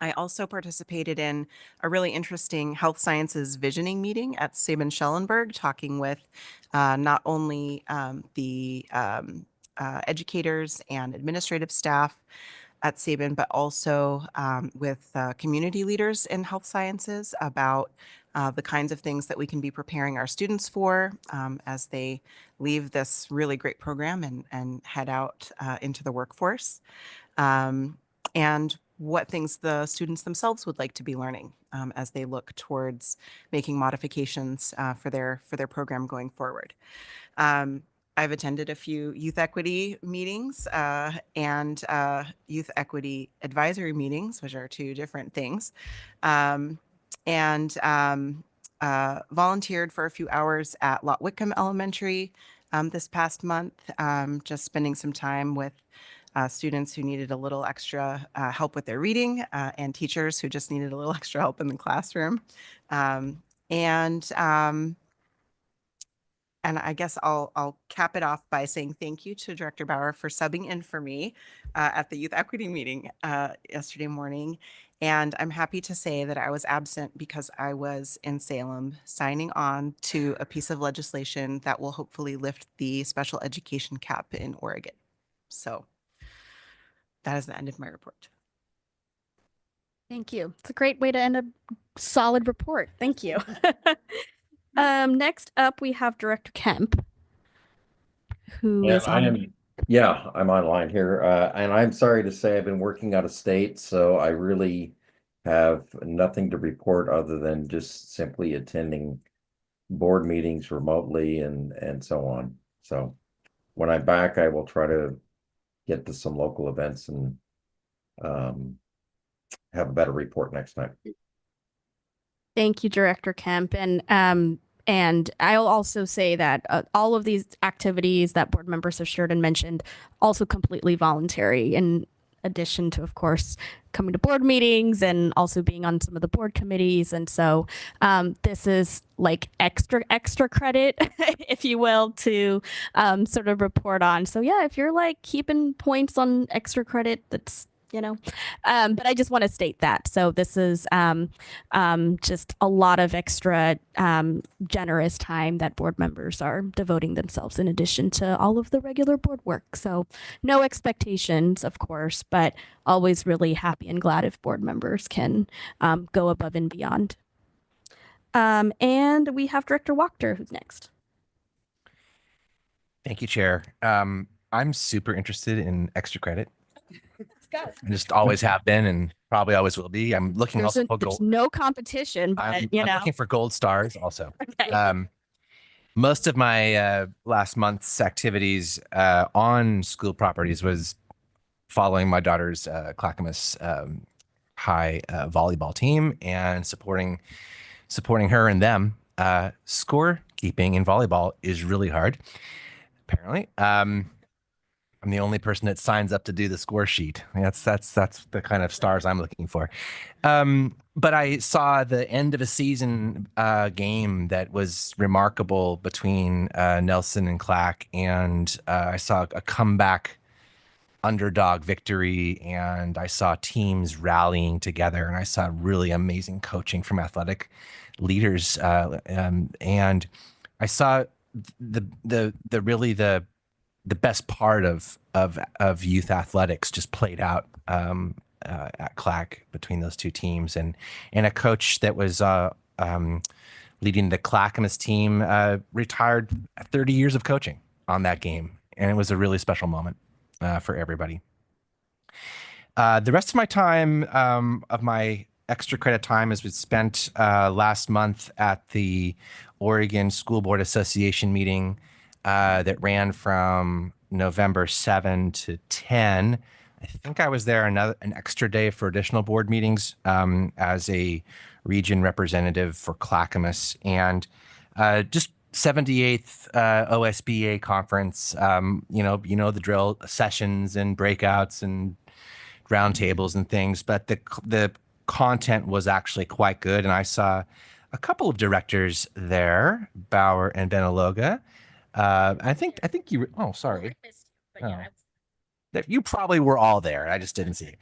I also participated in a really interesting health sciences visioning meeting at Sabin Schellenberg, talking with not only the educators and administrative staff at Sabin, but also with community leaders in health sciences about the kinds of things that we can be preparing our students for as they leave this really great program and head out into the workforce. And what things the students themselves would like to be learning as they look towards making modifications for their program going forward. I've attended a few youth equity meetings and youth equity advisory meetings, which are two different things, and volunteered for a few hours at Lot Whitcomb Elementary this past month, just spending some time with students who needed a little extra help with their reading and teachers who just needed a little extra help in the classroom. And I guess I'll cap it off by saying thank you to Director Bauer for subbing in for me at the youth equity meeting yesterday morning. And I'm happy to say that I was absent because I was in Salem signing on to a piece of legislation that will hopefully lift the special education cap in Oregon. So that is the end of my report. Thank you. It's a great way to end a solid report. Thank you. Next up, we have Director Kemp, who is on. Yeah, I'm online here. And I'm sorry to say I've been working out of state, so I really have nothing to report other than just simply attending board meetings remotely and so on. So when I'm back, I will try to get to some local events and have a better report next time. Thank you, Director Kemp. And I'll also say that all of these activities that board members have shared and mentioned, also completely voluntary, in addition to, of course, coming to board meetings and also being on some of the board committees. And so this is like extra credit, if you will, to sort of report on. So yeah, if you're like keeping points on extra credit, that's but I just want to state that. So this is just a lot of extra generous time that board members are devoting themselves in addition to all of the regular board work. So no expectations, of course, but always really happy and glad if board members can go above and beyond. And we have Director Wachter, who's next. Thank you, Chair. I'm super interested in extra credit. I just always have been and probably always will be. I'm looking also for There's gold. no competition, but I'm you know. looking for gold stars also. Okay. Most of my last month's activities on school properties was following my daughter's Clackamas high volleyball team and supporting her and them. Scorekeeping in volleyball is really hard, apparently. I'm the only person that signs up to do the score sheet. That's the kind of stars I'm looking for. But I saw the end of a season game that was remarkable between Nelson and Clack, and I saw a comeback underdog victory, and I saw teams rallying together, and I saw really amazing coaching from athletic leaders, and I saw the best part of youth athletics just played out at Clack between those two teams, and a coach that was leading the Clackamas team retired 30 years of coaching on that game, and it was a really special moment for everybody. The rest of my time, of my extra credit time, was spent last month at the Oregon School Board Association meeting that ran from November 7 to 10. I think I was there an extra day for additional board meetings as a region representative for Clackamas, and just 78th OSBA conference. You know the drill: sessions and breakouts and roundtables and things. But the content was actually quite good, and I saw a couple of directors there, Bauer and Benaloga. I think you. Oh, sorry. Oh. You probably were all there. I just didn't see it.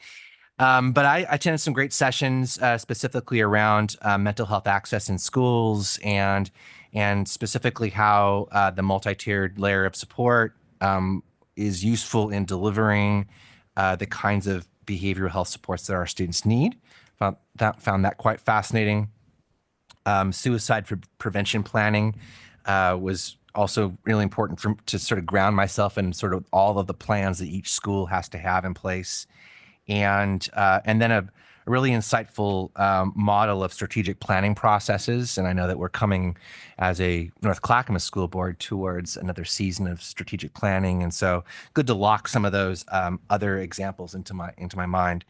But I attended some great sessions, specifically around mental health access in schools, and specifically how the multi-tiered layer of support is useful in delivering the kinds of behavioral health supports that our students need. Found that quite fascinating. Suicide prevention planning was also really important to sort of ground myself in sort of all of the plans that each school has to have in place, and then a really insightful model of strategic planning processes. And I know that we're coming as a North Clackamas School Board towards another season of strategic planning, and so good to lock some of those other examples into my mind.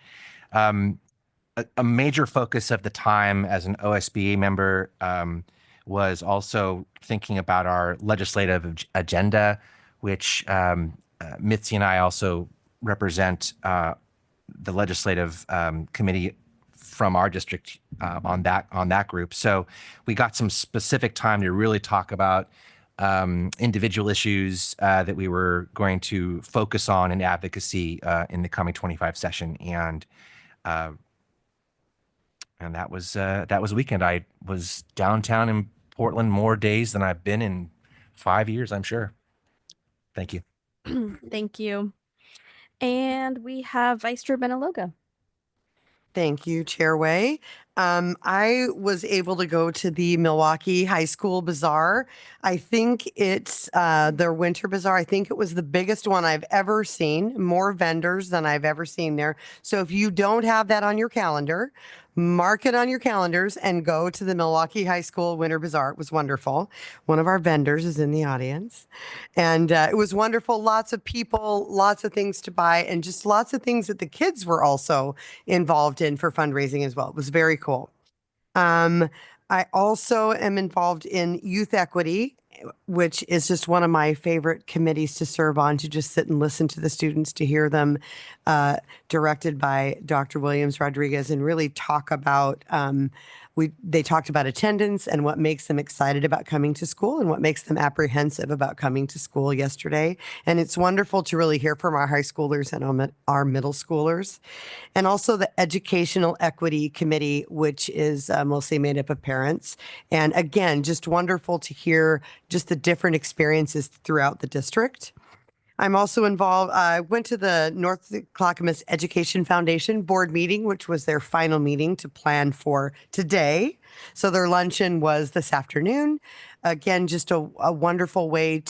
A major focus of the time as an OSBA member was also thinking about our legislative agenda, which Mitzi and I also represent the legislative committee from our district on that group. So we got some specific time to really talk about individual issues that we were going to focus on in advocacy in the coming 25 session, and that was a weekend. I was downtown in Portland more days than I've been in 5 years, I'm sure. Thank you. Thank you. And we have Vice Chair Benaloga. Thank you, Chairway. I was able to go to the Milwaukee High School Bazaar. I think it's their winter bazaar. I think it was the biggest one I've ever seen, more vendors than I've ever seen there. So if you don't have that on your calendar, mark it on your calendars and go to the Milwaukee High School Winter Bazaar. It was wonderful. One of our vendors is in the audience. And it was wonderful. Lots of people, lots of things to buy, and just lots of things that the kids were also involved in for fundraising as well. It was very cool. I also am involved in youth equity, which is just one of my favorite committees to serve on, to just sit and listen to the students, to hear them directed by Dr. Williams Rodriguez, and really talk about they talked about attendance and what makes them excited about coming to school and what makes them apprehensive about coming to school yesterday. And it's wonderful to really hear from our high schoolers and our middle schoolers. And also the Educational Equity Committee, which is mostly made up of parents. And again, just wonderful to hear just the different experiences throughout the district. I'm also involved. I went to the North Clackamas Education Foundation board meeting, which was their final meeting to plan for today. So their luncheon was this afternoon. again, just a wonderful way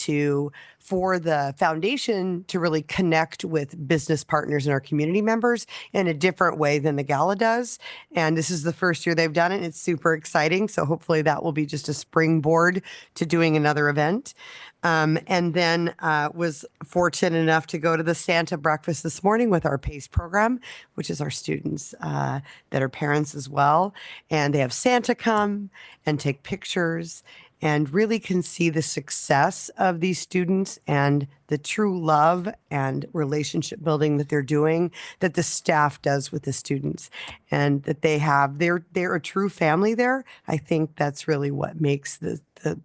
for the foundation to really connect with business partners and our community members in a different way than the gala does. And this is the first year they've done it. And it's super exciting. So hopefully that will be just a springboard to doing another event. And then was fortunate enough to go to the Santa breakfast this morning with our PACE program, which is our students that are parents as well. And they have Santa come and take pictures and really can see the success of these students and the true love and relationship building that they're doing, that the staff does with the students, and that they're a true family there. I think that's really what makes the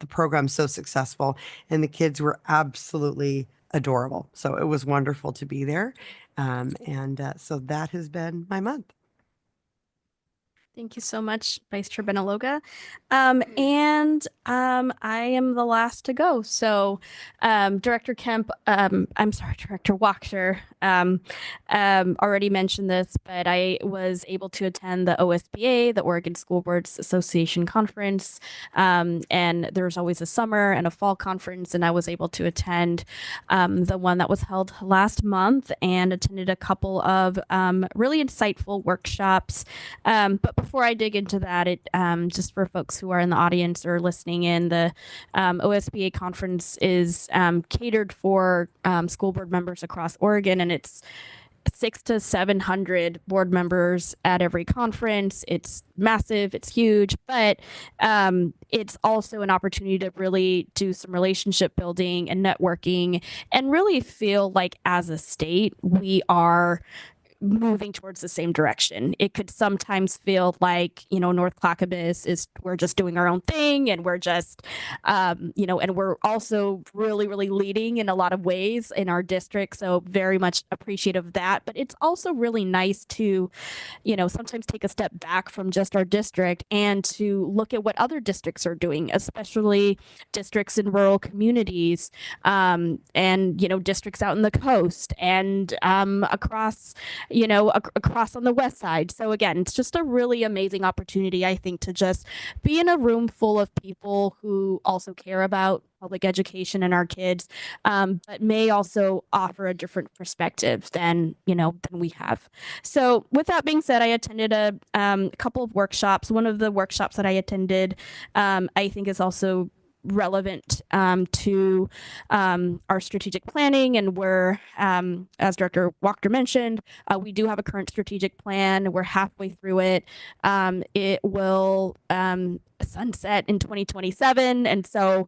program so successful. And the kids were absolutely adorable. So it was wonderful to be there. So that has been my month. Thank you so much, Vice Chair Benaloga. I am the last to go. So, Director Kemp, I'm sorry, Director Wachter, already mentioned this, but I was able to attend the OSBA, the Oregon School Boards Association conference. And there's always a summer and a fall conference, and I was able to attend the one that was held last month and attended a couple of really insightful workshops. But before I dig into that, just for folks who are in the audience or listening in, the OSBA conference is catered for school board members across Oregon, and it's 600 to 700 board members at every conference. It's massive, it's huge, but it's also an opportunity to really do some relationship building and networking and really feel like as a state, we are moving towards the same direction. It could sometimes feel like, North Clackamas we're just doing our own thing and we're just, and we're also really, really leading in a lot of ways in our district. So very much appreciative of that. But it's also really nice to, sometimes take a step back from just our district and to look at what other districts are doing, especially districts in rural communities, and, districts out in the coast and across across on the west side. So again, it's just a really amazing opportunity, I think, to just be in a room full of people who also care about public education and our kids, but may also offer a different perspective than we have. So with that being said, I attended a couple of workshops. One of the workshops that I attended, I think, is also relevant to our strategic planning, and we're, as Director Wachter mentioned, we do have a current strategic plan. We're halfway through it. It will sunset in 2027, and so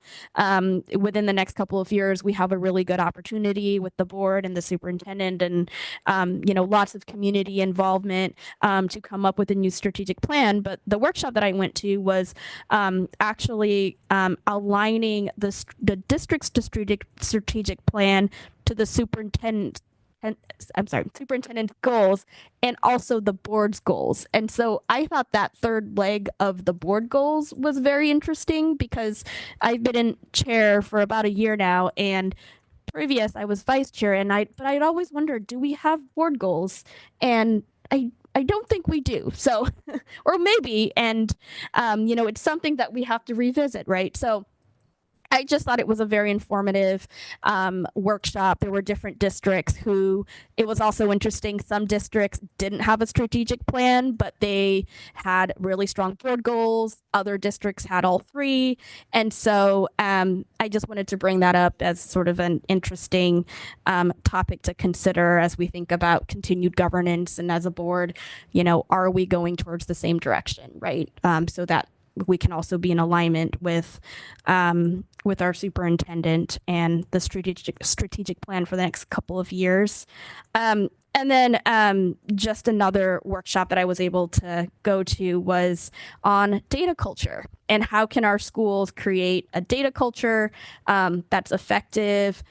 within the next couple of years, we have a really good opportunity with the board and the superintendent, and lots of community involvement to come up with a new strategic plan. But the workshop that I went to was actually aligning the district's strategic plan to the superintendent's goals and also the board's goals. And so I thought that third leg of the board goals was very interesting because I've been in chair for about a year now, and previous I was vice chair, and I'd always wondered, do we have board goals? And I don't think we do. So, or maybe, and it's something that we have to revisit, right? So I just thought it was a very informative workshop. There were different districts who, it was also interesting. Some districts didn't have a strategic plan, but they had really strong board goals. Other districts had all three. And so I just wanted to bring that up as sort of an interesting topic to consider as we think about continued governance and as a board, are we going towards the same direction, right? So that we can also be in alignment with our superintendent and the strategic plan for the next couple of years. And then just another workshop that I was able to go to was on data culture and how can our schools create a data culture that's effective,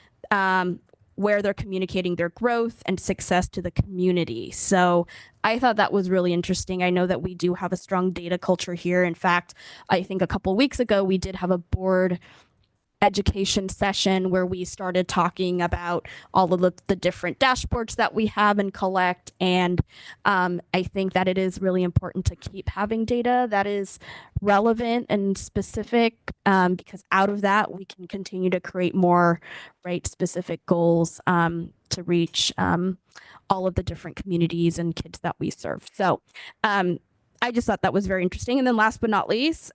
where they're communicating their growth and success to the community. So I thought that was really interesting. I know that we do have a strong data culture here. In fact, I think a couple weeks ago, we did have a board education session where we started talking about all of the different dashboards that we have and collect. And I think that it is really important to keep having data that is relevant and specific, because out of that we can continue to create more specific goals to reach all of the different communities and kids that we serve. So I just thought that was very interesting. And then last but not least,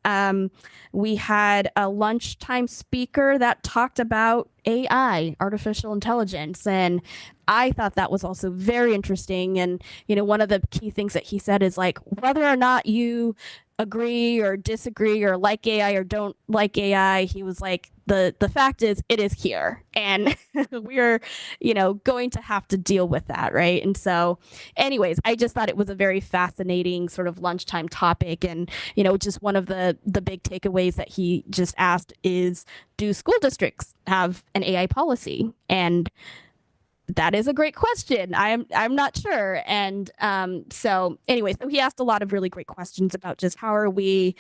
we had a lunchtime speaker that talked about AI, artificial intelligence. And I thought that was also very interesting. And, one of the key things that he said is like, whether or not you agree or disagree or like AI or don't like AI, he was like, the fact is it is here and we're, going to have to deal with that. Right. And so anyways, I just thought it was a very fascinating sort of lunchtime topic. And, just one of the big takeaways that he just asked is, do school districts have an AI policy? And that is a great question. I'm not sure. And so anyway, so he asked a lot of really great questions about just how are we,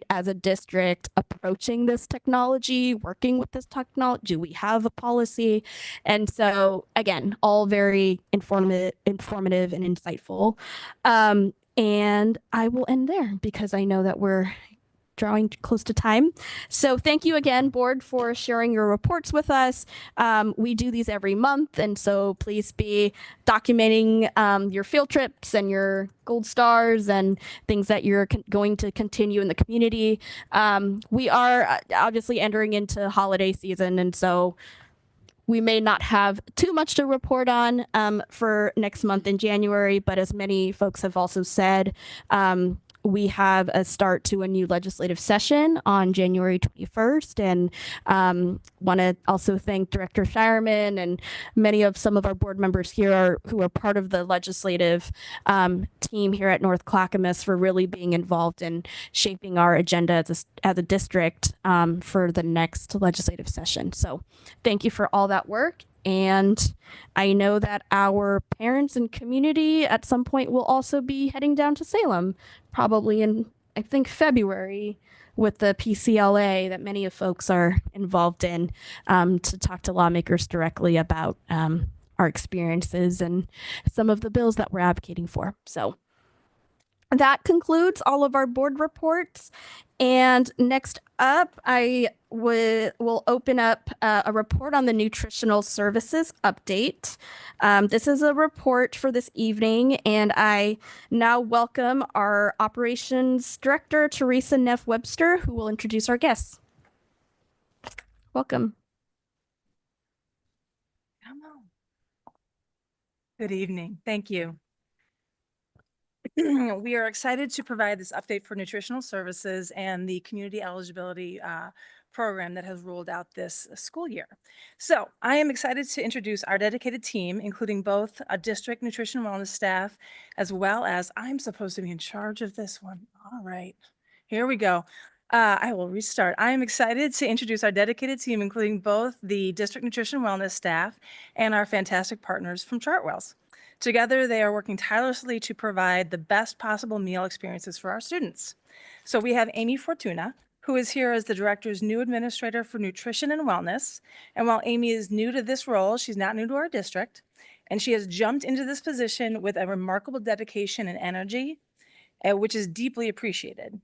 as a district approaching this technology, working with this technology? Do we have a policy? And so again, all very informative and insightful. And I will end there because I know that we're drawing close to time. So thank you again, board, for sharing your reports with us. We do these every month, and so please be documenting your field trips and your gold stars and things that you're going to continue in the community. We are obviously entering into holiday season, and so we may not have too much to report on for next month in January, but as many folks have also said, we have a start to a new legislative session on January 21st, and want to also thank Director Shireman and many of some of our board members here who are part of the legislative team here at North Clackamas for really being involved in shaping our agenda as a district for the next legislative session. So thank you for all that work. And I know that our parents and community at some point will also be heading down to Salem, probably in, I think, February, with the PCLA that many of folks are involved in, to talk to lawmakers directly about our experiences and some of the bills that we're advocating for. So that concludes all of our board reports. And next up, I will open up a report on the nutritional services update. This is a report for this evening, and I now welcome our operations director, Teresa Neff Webster, who will introduce our guests. Welcome. Good evening. Thank you. We are excited to provide this update for nutritional services and the community eligibility program that has rolled out this school year. So I am excited to introduce our dedicated team, including both a district nutrition and wellness staff, as well as I'm supposed to be in charge of this one. All right, here we go. I will restart. I am excited to introduce our dedicated team, including both the district nutrition and wellness staff and our fantastic partners from Chartwells. Together, they are working tirelessly to provide the best possible meal experiences for our students. So we have Amy Fortuna, who is here as the director's new administrator for nutrition and wellness. And while Amy is new to this role, she's not new to our district. And she has jumped into this position with a remarkable dedication and energy, which is deeply appreciated.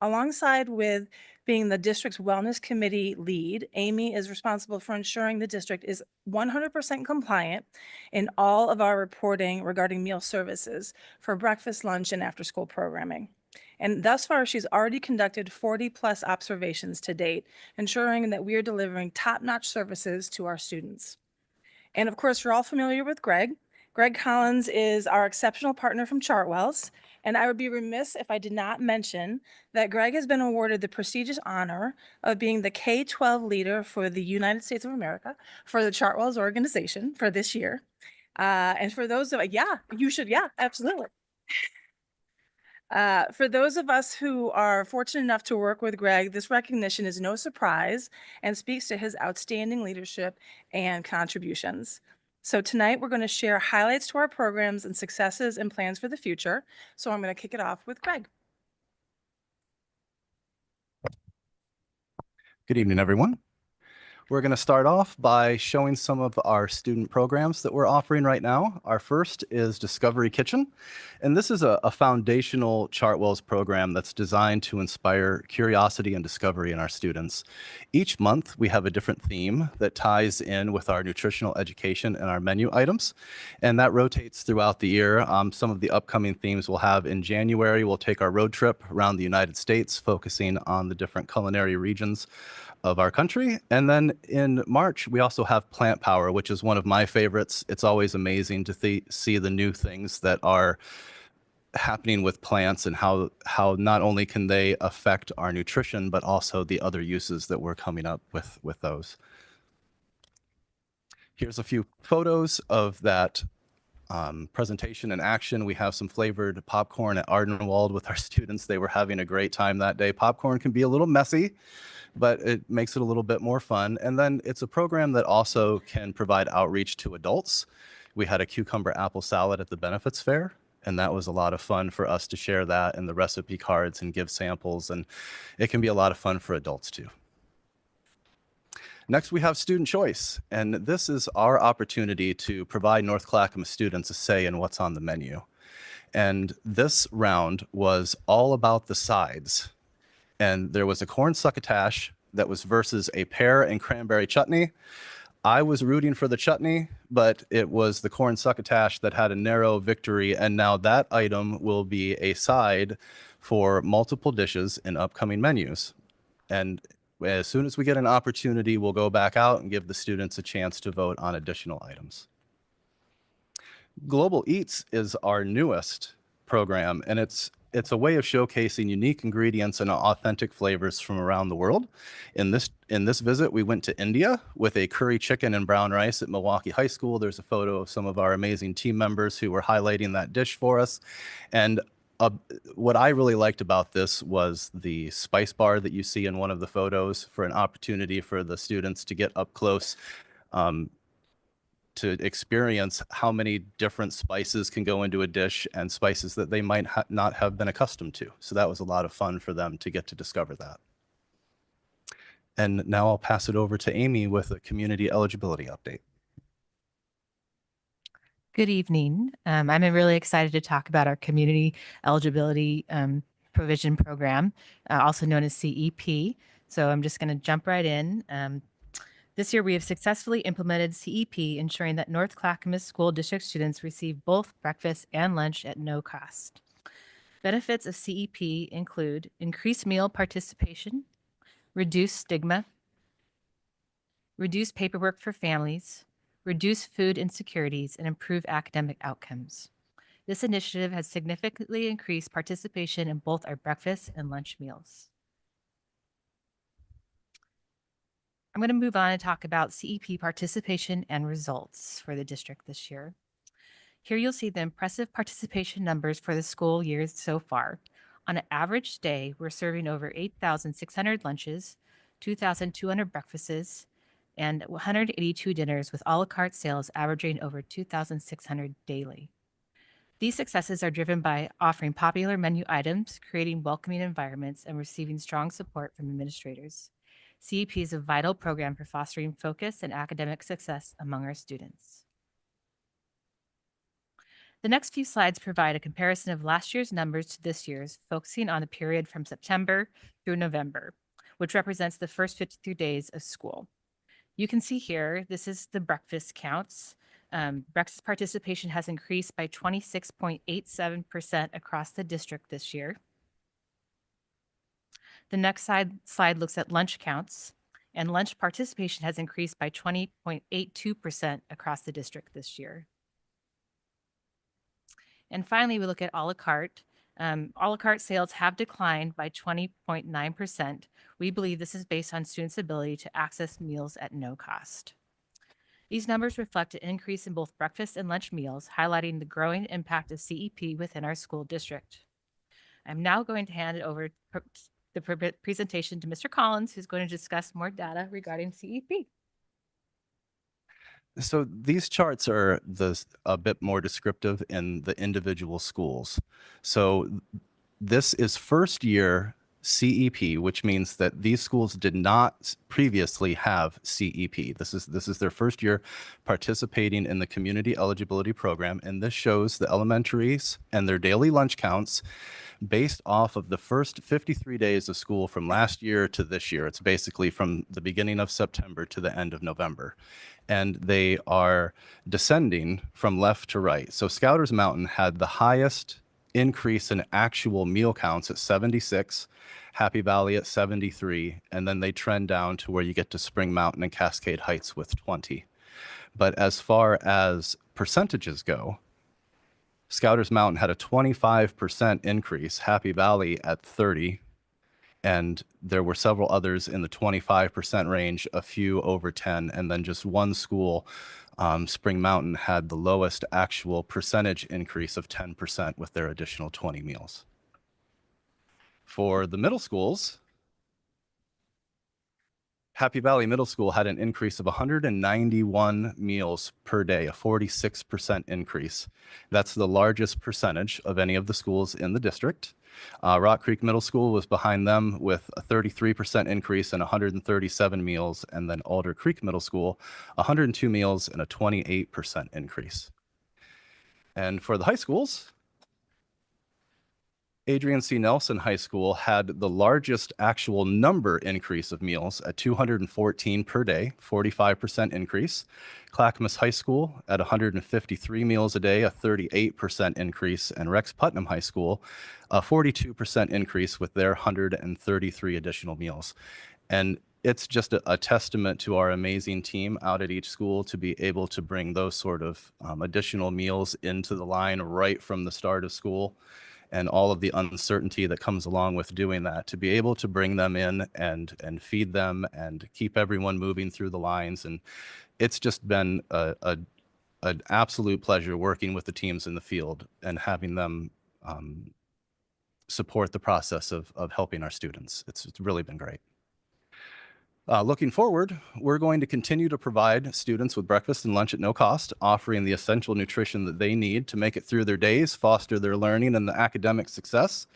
Alongside with being the district's wellness committee lead, Amy is responsible for ensuring the district is 100% compliant in all of our reporting regarding meal services for breakfast, lunch, and after-school programming. And thus far, she's already conducted 40+ observations to date, ensuring that we are delivering top-notch services to our students. And of course, you're all familiar with Greg. Greg Collins is our exceptional partner from Chartwells. And I would be remiss if I did not mention that Greg has been awarded the prestigious honor of being the K-12 leader for the United States of America for the Chartwells organization for this year. And for those of, absolutely. For those of us who are fortunate enough to work with Greg, this recognition is no surprise and speaks to his outstanding leadership and contributions. So tonight we're going to share highlights to our programs and successes and plans for the future. So I'm going to kick it off with Greg. Good evening, everyone. We're going to start off by showing some of our student programs that we're offering right now. Our first is Discovery Kitchen, and this is a foundational Chartwell's program that's designed to inspire curiosity and discovery in our students. Each month, we have a different theme that ties in with our nutritional education and our menu items, and that rotates throughout the year. Some of the upcoming themes we'll have in January, we'll take our road trip around the United States, focusing on the different culinary regions of our country. And then in March, we also have Plant Power, which is one of my favorites. It's always amazing to see the new things that are happening with plants and how not only can they affect our nutrition, but also the other uses that we're coming up with those. Here's a few photos of that presentation in action. We have some flavored popcorn at Ardenwald with our students. They were having a great time that day. Popcorn can be a little messy, but it makes it a little bit more fun. And then it's a program that also can provide outreach to adults. We had a cucumber apple salad at the benefits fair, and that was a lot of fun for us to share that in the recipe cards and give samples, and it can be a lot of fun for adults too. Next, we have Student Choice, and this is our opportunity to provide North Clackamas students a say in what's on the menu. And this round was all about the sides. And there was a corn succotash that was versus a pear and cranberry chutney. I was rooting for the chutney, but it was the corn succotash that had a narrow victory, and now that item will be a side for multiple dishes in upcoming menus. And as soon as we get an opportunity, we'll go back out and give the students a chance to vote on additional items. Global Eats is our newest program, and it's a way of showcasing unique ingredients and authentic flavors from around the world. In this visit, we went to India with a curry chicken and brown rice at Milwaukee High School. There's a photo of some of our amazing team members who were highlighting that dish for us. And what I really liked about this was the spice bar that you see in one of the photos, for an opportunity for the students to get up close to experience how many different spices can go into a dish, and spices that they might not have been accustomed to. So that was a lot of fun for them to get to discover that. And now I'll pass it over to Amy with a community eligibility update. Good evening. I'm really excited to talk about our community eligibility provision program, also known as CEP. So I'm just going to jump right in. This year, we have successfully implemented CEP, ensuring that North Clackamas School District students receive both breakfast and lunch at no cost. Benefits of CEP include increased meal participation, reduced stigma, reduced paperwork for families, reduce food insecurities, and improve academic outcomes. This initiative has significantly increased participation in both our breakfast and lunch meals. I'm going to move on and talk about CEP participation and results for the district this year. Here you'll see the impressive participation numbers for the school year so far. On an average day, we're serving over 8,600 lunches, 2,200 breakfasts, and 182 dinners, with a la carte sales averaging over 2,600 daily. These successes are driven by offering popular menu items, creating welcoming environments, and receiving strong support from administrators. CEP is a vital program for fostering focus and academic success among our students. The next few slides provide a comparison of last year's numbers to this year's, focusing on the period from September through November, which represents the first 52 days of school. You can see here, this is the breakfast counts. Breakfast participation has increased by 26.87% across the district this year. The next slide looks at lunch counts, and lunch participation has increased by 20.82% across the district this year. And finally, we look at a la carte. A la carte sales have declined by 20.9%. We believe this is based on students' ability to access meals at no cost. These numbers reflect an increase in both breakfast and lunch meals, highlighting the growing impact of CEP within our school district. I'm now going to hand it over the presentation to Mr. Collins, who's going to discuss more data regarding CEP. So these charts are a bit more descriptive in the individual schools. So this is first year CEP, which means that these schools did not previously have CEP. This is their first year participating in the community eligibility program, and this shows the elementaries and their daily lunch counts based off of the first 53 days of school from last year to this year. It's basically from the beginning of September to the end of November. And they are descending from left to right. So Scouters Mountain had the highest increase in actual meal counts at 76, Happy Valley at 73, and then they trend down to where you get to Spring Mountain and Cascade Heights with 20. But as far as percentages go, Scouters Mountain had a 25% increase, Happy Valley at 30, and there were several others in the 25% range, a few over 10, and then just one school, Spring Mountain, had the lowest actual percentage increase of 10% with their additional 20 meals. For the middle schools, Happy Valley Middle School had an increase of 191 meals per day, a 46% increase. That's the largest percentage of any of the schools in the district. Rock Creek Middle School was behind them with a 33% increase and 137 meals, and then Alder Creek Middle School, 102 meals and a 28% increase. And for the high schools, Adrian C. Nelson High School had the largest actual number increase of meals at 214 per day, 45% increase. Clackamas High School at 153 meals a day, a 38% increase. And Rex Putnam High School, a 42% increase with their 133 additional meals. And it's just a testament to our amazing team out at each school to be able to bring those sort of additional meals into the line right from the start of school, and all of the uncertainty that comes along with doing that, to be able to bring them in and feed them and keep everyone moving through the lines. And it's just been an absolute pleasure working with the teams in the field and having them support the process of helping our students. It's really been great. Looking forward, we're going to continue to provide students with breakfast and lunch at no cost, offering the essential nutrition that they need to make it through their days, foster their learning and the academic success.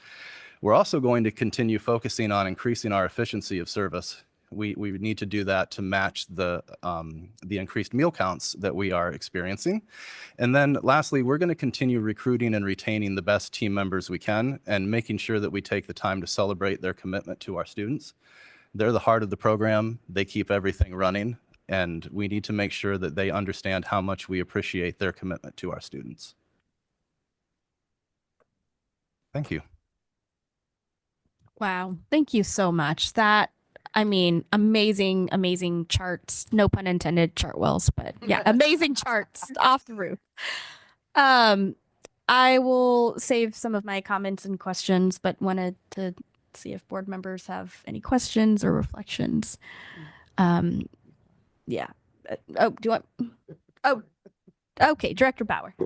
We're also going to continue focusing on increasing our efficiency of service. We need to do that to match the increased meal counts that we are experiencing. And then lastly, we're going to continue recruiting and retaining the best team members we can, and making sure that we take the time to celebrate their commitment to our students. They're the heart of the program. They keep everything running, and we need to make sure that they understand how much we appreciate their commitment to our students. Thank you. Wow. Thank you so much. Amazing, amazing charts. No pun intended, Chartwells, but yeah, amazing charts off the roof. I will save some of my comments and questions, but wanted to see if board members have any questions or reflections. Yeah. Do you want? Oh, okay. Director Bauer.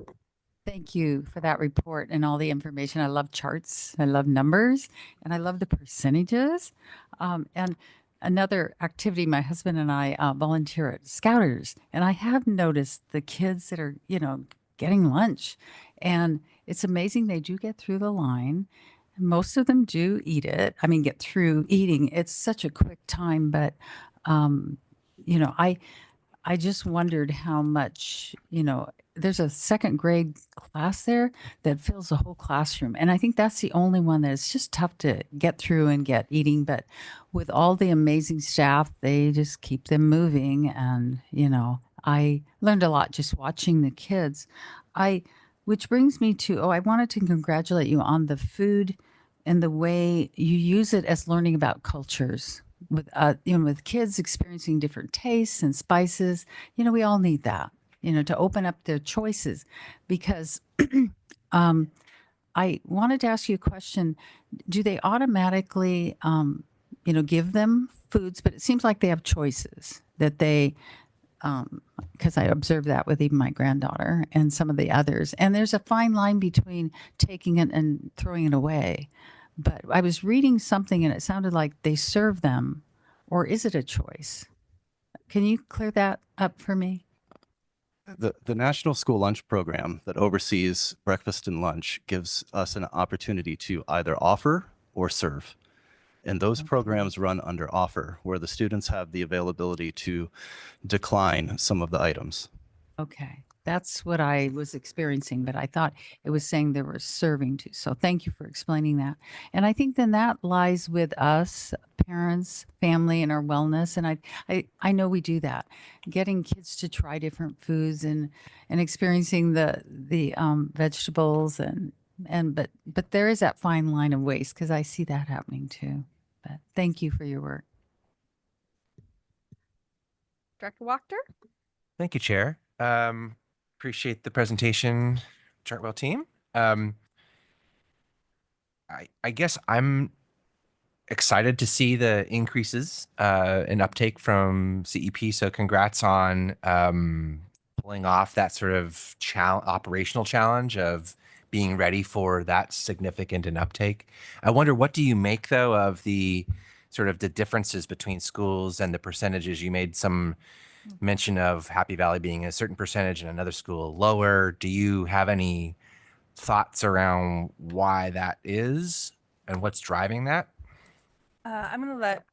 Thank you for that report and all the information. I love charts, I love numbers, and I love the percentages. And another activity, my husband and I volunteer at Scouters, and I have noticed the kids that are, getting lunch, and it's amazing they do get through the line. Most of them do eat it. I mean, get through eating. It's such a quick time, but I just wondered how much, there's a second grade class there that fills the whole classroom. And I think that's the only one that is just tough to get through and get eating. But with all the amazing staff, they just keep them moving. And, I learned a lot just watching the kids. Which brings me to, I wanted to congratulate you on the food and the way you use it as learning about cultures. With kids experiencing different tastes and spices, we all need that, to open up their choices. Because I wanted to ask you a question. Do they automatically, give them foods, but it seems like they have choices that they, because I observed that with even my granddaughter and some of the others. And there's a fine line between taking it and throwing it away. But I was reading something and it sounded like they serve them, or is it a choice? Can you clear that up for me? The National School Lunch Program that oversees breakfast and lunch gives us an opportunity to either offer or serve. And those programs run under offer, where the students have the availability to decline some of the items. Okay, that's what I was experiencing, but I thought it was saying they were serving to. So thank you for explaining that. And I think then that lies with us, parents, family, and our wellness. And I know we do that, getting kids to try different foods and experiencing the vegetables but there is that fine line of waste because I see that happening too. But thank you for your work. Director Wachter? Thank you, Chair. Appreciate the presentation, Chartwell team. I guess I'm excited to see the increases in uptake from CEP. So congrats on pulling off that sort of operational challenge of being ready for that significant an uptake. I wonder, what do you make though of the sort of the differences between schools and the percentages? You made some mention of Happy Valley being a certain percentage and another school lower. Do you have any thoughts around why that is and what's driving that? I'm going to let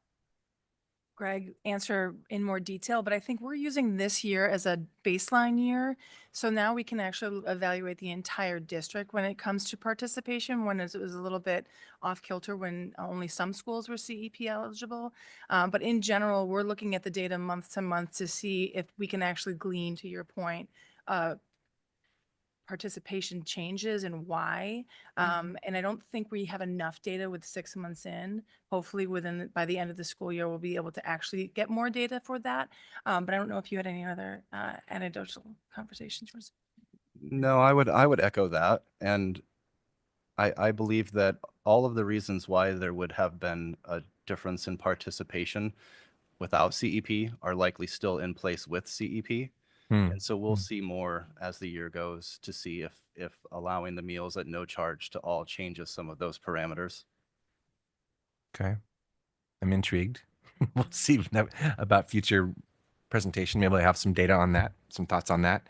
Greg answer in more detail, but I think we're using this year as a baseline year. So now we can actually evaluate the entire district when it comes to participation, when it was a little bit off kilter when only some schools were CEP eligible. But in general, we're looking at the data month to month to see if we can actually glean, to your point, participation changes and why. And I don't think we have enough data with 6 months in. Hopefully by the end of the school year, we'll be able to actually get more data for that. But I don't know if you had any other anecdotal conversations. No, I would echo that. And I believe that all of the reasons why there would have been a difference in participation without CEP are likely still in place with CEP. And so we'll see more as the year goes to see if allowing the meals at no charge to all changes some of those parameters. Okay. I'm intrigued. We'll see about future presentation. Maybe I have some data on that, some thoughts on that.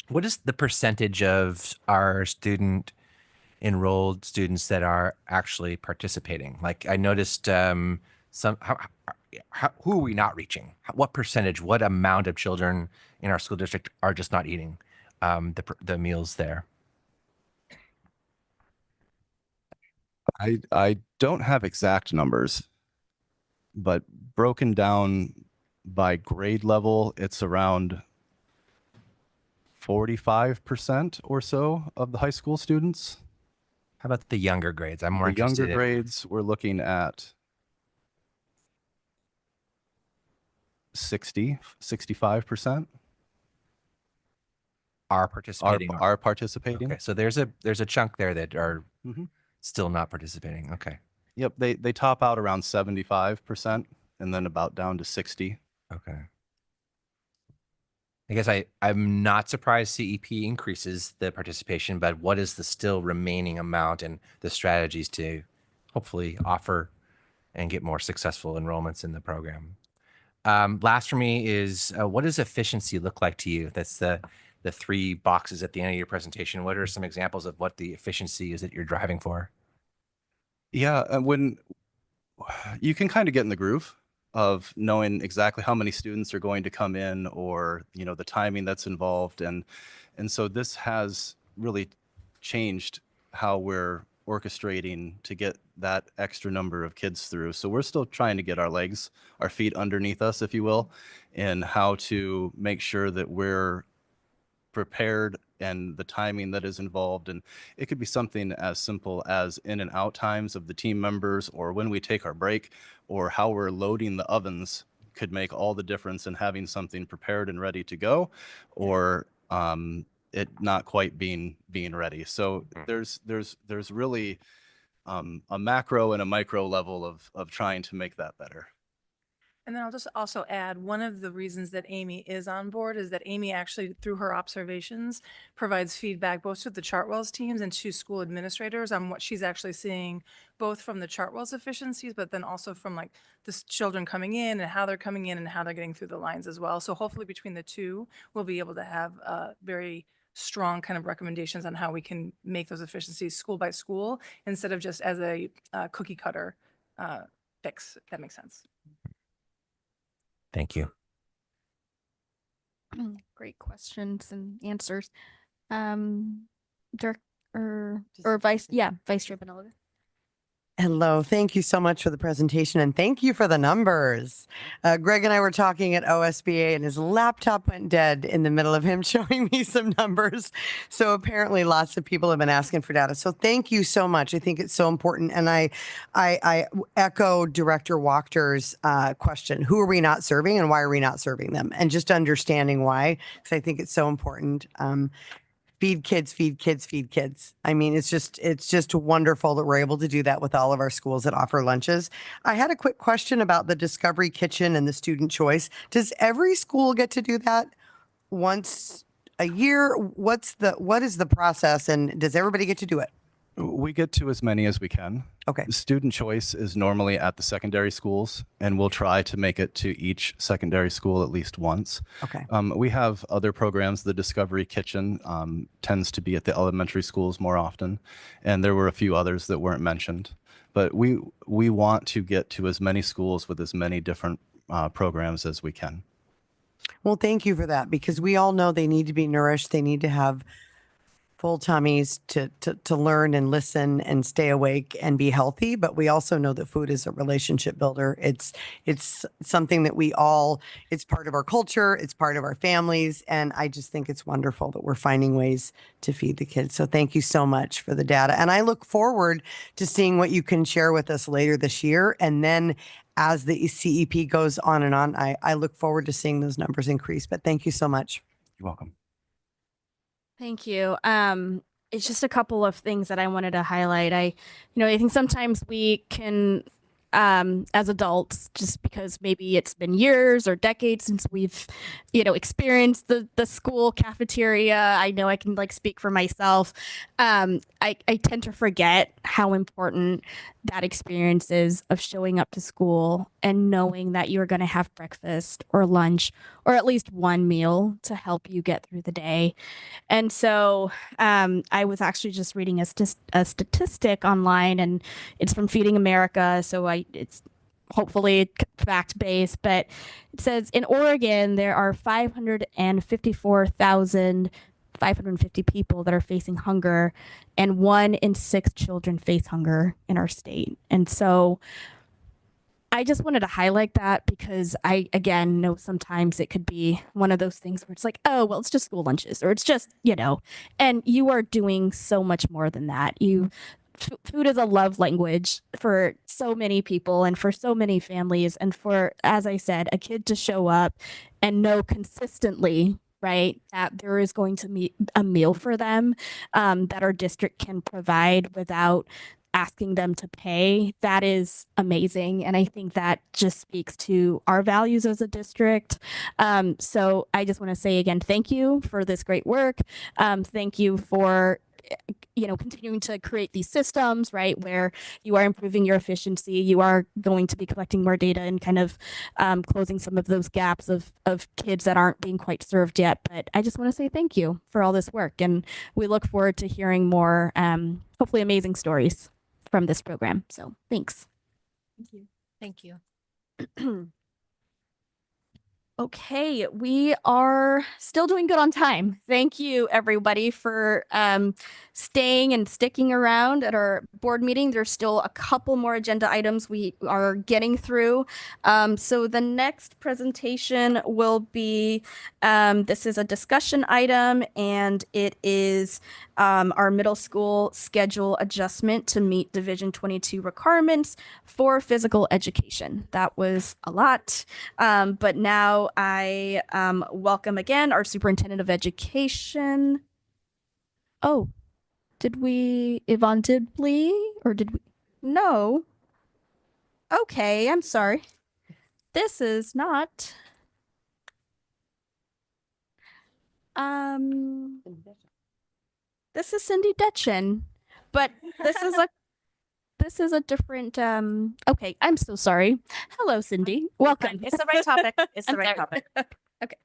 What is the percentage of our enrolled students that are actually participating? Like I noticed who are we not reaching? What percentage, what amount of children in our school district are just not eating the meals there? I don't have exact numbers, but broken down by grade level, it's around 45% or so of the high school students. How about the younger grades? I'm more The interested younger in grades, we're looking at 65% are participating. Are participating. Okay, so there's a chunk there that are Mhm. still not participating. Okay. Yep, they top out around 75% and then about down to 60. Okay. I guess I'm not surprised CEP increases the participation, but what is the still remaining amount and the strategies to hopefully offer and get more successful enrollments in the program? Last for me is what does efficiency look like to you? That's the 3 boxes at the end of your presentation. What are some examples of what the efficiency is that you're driving for? Yeah, and when you can kind of get in the groove of knowing exactly how many students are going to come in or, the timing that's involved. And so this has really changed how we're orchestrating to get that extra number of kids through. So we're still trying to get our feet underneath us, if you will, and how to make sure that we're prepared and the timing that is involved. And it could be something as simple as in and out times of the team members, or when we take our break, or how we're loading the ovens could make all the difference in having something prepared and ready to go, or it not quite being ready. So there's really a macro and a micro level of trying to make that better. And then I'll just also add, one of the reasons that Amy is on board is that Amy actually, through her observations, provides feedback both to the Chartwell's teams and to school administrators on what she's actually seeing, both from the Chartwell's efficiencies, but then also from like the children coming in and how they're coming in and how they're getting through the lines as well. So hopefully between the two, we'll be able to have a very strong kind of recommendations on how we can make those efficiencies school by school instead of just as a cookie cutter fix, if that makes sense. Thank you. Great questions and answers. Dirk or Vice Chair Beneloga. Hello. Thank you so much for the presentation and thank you for the numbers. Greg and I were talking at OSBA and his laptop went dead in the middle of him showing me some numbers. So apparently lots of people have been asking for data. So thank you so much. I think it's so important. And I echo Director Wachter's question. Who are we not serving and why are we not serving them? And just understanding why, because I think it's so important. Feed kids, feed kids, feed kids. I mean, it's just wonderful that we're able to do that with all of our schools that offer lunches. I had a quick question about the Discovery Kitchen and the student choice. Does every school get to do that once a year? What is the process and does everybody get to do it? We get to as many as we can. Okay. Student choice is normally at the secondary schools, and we'll try to make it to each secondary school at least once. Okay. We have other programs. The Discovery Kitchen tends to be at the elementary schools more often, and there were a few others that weren't mentioned. But we want to get to as many schools with as many different programs as we can. Well, thank you for that because we all know they need to be nourished. They need to have full tummies to learn and listen and stay awake and be healthy. But we also know that food is a relationship builder. It's something that it's part of our culture. It's part of our families. And I just think it's wonderful that we're finding ways to feed the kids. So thank you so much for the data. And I look forward to seeing what you can share with us later this year. And then as the CEP goes on and on, I look forward to seeing those numbers increase. But thank you so much. You're welcome. Thank you. It's just a couple of things that I wanted to highlight. I think sometimes we can, as adults, just because maybe it's been years or decades since we've, experienced the school cafeteria. I know I can speak for myself. I tend to forget how important that experience is of showing up to school and knowing that you're going to have breakfast or lunch or at least one meal to help you get through the day. And so I was actually just reading a statistic online, and it's from Feeding America. So it's hopefully fact-based, but it says in Oregon, there are 554,550 people that are facing hunger, and 1 in 6 children face hunger in our state. And so I just wanted to highlight that because I, again, know sometimes it could be one of those things where it's like, oh, well, it's just school lunches or it's just, and you are doing so much more than that. Food is a love language for so many people and for so many families. And for, as I said, a kid to show up and know consistently, right, that there is going to be a meal for them that our district can provide without asking them to pay, that is amazing. And I think that just speaks to our values as a district. So I just want to say again, thank you for this great work. Thank you for continuing to create these systems, right, where you are improving your efficiency, you are going to be collecting more data and kind of closing some of those gaps of kids that aren't being quite served yet. But I just want to say thank you for all this work. And we look forward to hearing more, hopefully amazing stories from this program. So thanks. Thank you. Thank you. Okay, we are still doing good on time. Thank you, everybody, for staying and sticking around at our board meeting. There's still a couple more agenda items we are getting through. So the next presentation will be, this is a discussion item, and it is our middle school schedule adjustment to meet Division 22 requirements for physical education. That was a lot, but now I welcome again our superintendent of education. Oh, Yvonne Dibley, or did we? No. Okay, I'm sorry. This is not. This is Cindy Detchen, but this is a different, okay, I'm so sorry. Hello, Cindy. Welcome. It's the right topic. It's the I'm right sorry. topic. Okay.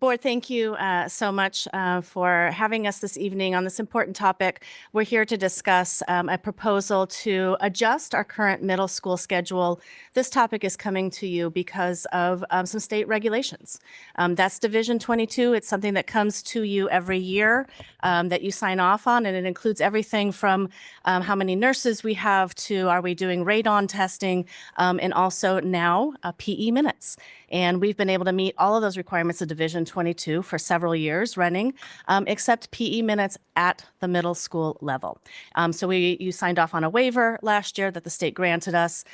Board, thank you so much for having us this evening on this important topic. We're here to discuss a proposal to adjust our current middle school schedule. This topic is coming to you because of some state regulations. That's Division 22. It's something that comes to you every year that you sign off on, and it includes everything from how many nurses we have to are we doing radon testing, and also now PE minutes. And we've been able to meet all of those requirements of Division 22 for several years running, except PE minutes at the middle school level. So you signed off on a waiver last year that the state granted us.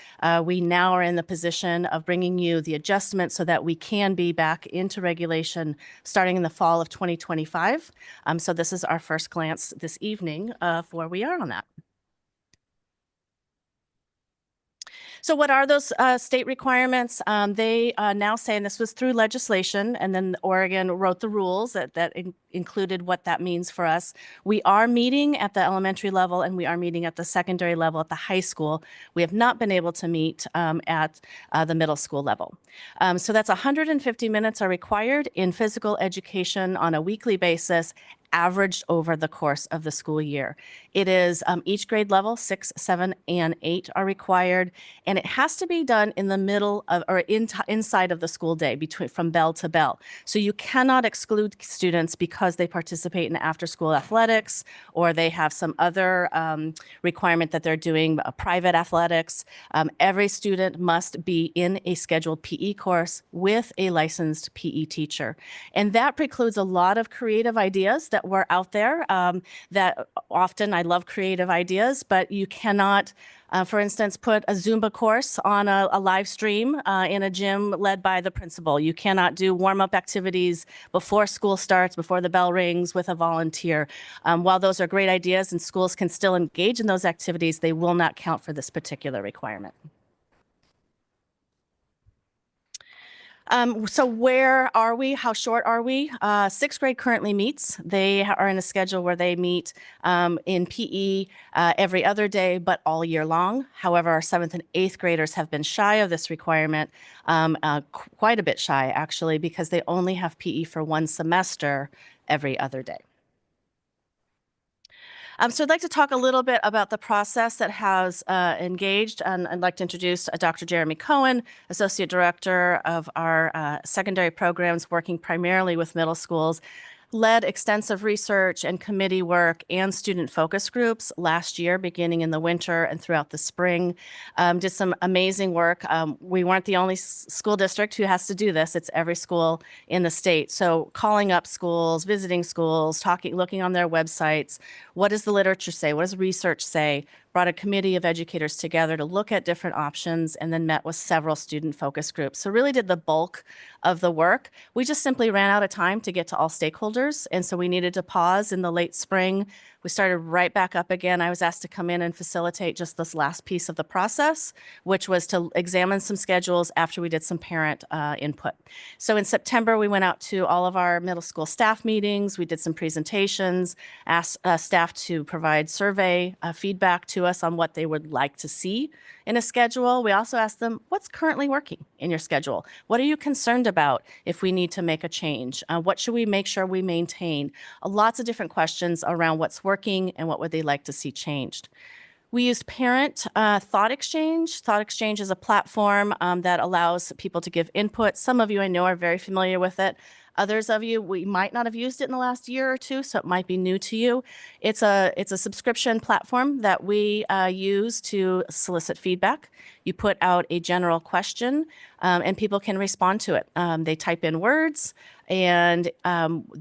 We now are in the position of bringing you the adjustment so that we can be back into regulation starting in the fall of 2025. So this is our first glance this evening of where we are on that. So what are those state requirements? They now say, and this was through legislation, and then Oregon wrote the rules that included what that means for us. We are meeting at the elementary level and we are meeting at the secondary level at the high school. We have not been able to meet at the middle school level. So that's 150 minutes are required in physical education on a weekly basis, averaged over the course of the school year. It is each grade level, 6, 7, and 8 are required, and it has to be done in the middle of or inside of the school day, from bell to bell. So you cannot exclude students because they participate in after-school athletics or they have some other requirement that they're doing private athletics. Every student must be in a scheduled PE course with a licensed PE teacher, and that precludes a lot of creative ideas that were out there. That often I love creative ideas, but you cannot, for instance, put a Zumba course on a live stream in a gym led by the principal. You cannot do warm-up activities before school starts, before the bell rings with a volunteer. While those are great ideas and schools can still engage in those activities, they will not count for this particular requirement. So where are we? How short are we? Sixth grade currently meets. They are in a schedule where they meet in PE every other day, but all year long. However, our 7th and 8th graders have been shy of this requirement, quite a bit shy actually, because they only have PE for one semester every other day. So I'd like to talk a little bit about the process that has engaged, and I'd like to introduce Dr. Jeremy Cohen, Associate Director of our secondary programs, working primarily with middle schools. Led extensive research and committee work and student focus groups last year, beginning in the winter and throughout the spring. Did some amazing work. We weren't the only school district who has to do this. It's every school in the state. So calling up schools, visiting schools, looking on their websites. What does the literature say? What does research say? Brought a committee of educators together to look at different options and then met with several student focus groups. So really did the bulk of the work. We just simply ran out of time to get to all stakeholders. And so we needed to pause in the late spring. We started right back up again. I was asked to come in and facilitate just this last piece of the process, which was to examine some schedules after we did some parent input. So in September, we went out to all of our middle school staff meetings. We did some presentations, asked staff to provide survey feedback to us on what they would like to see in a schedule. We also asked them, what's currently working in your schedule? What are you concerned about if we need to make a change? What should we make sure we maintain? Lots of different questions around what's working and what would they like to see changed. We used Parent Thought Exchange. Thought Exchange is a platform that allows people to give input. Some of you I know are very familiar with it. Others of you, we might not have used it in the last year or two, so it might be new to you. It's a subscription platform that we use to solicit feedback. You put out a general question and people can respond to it. They type in words and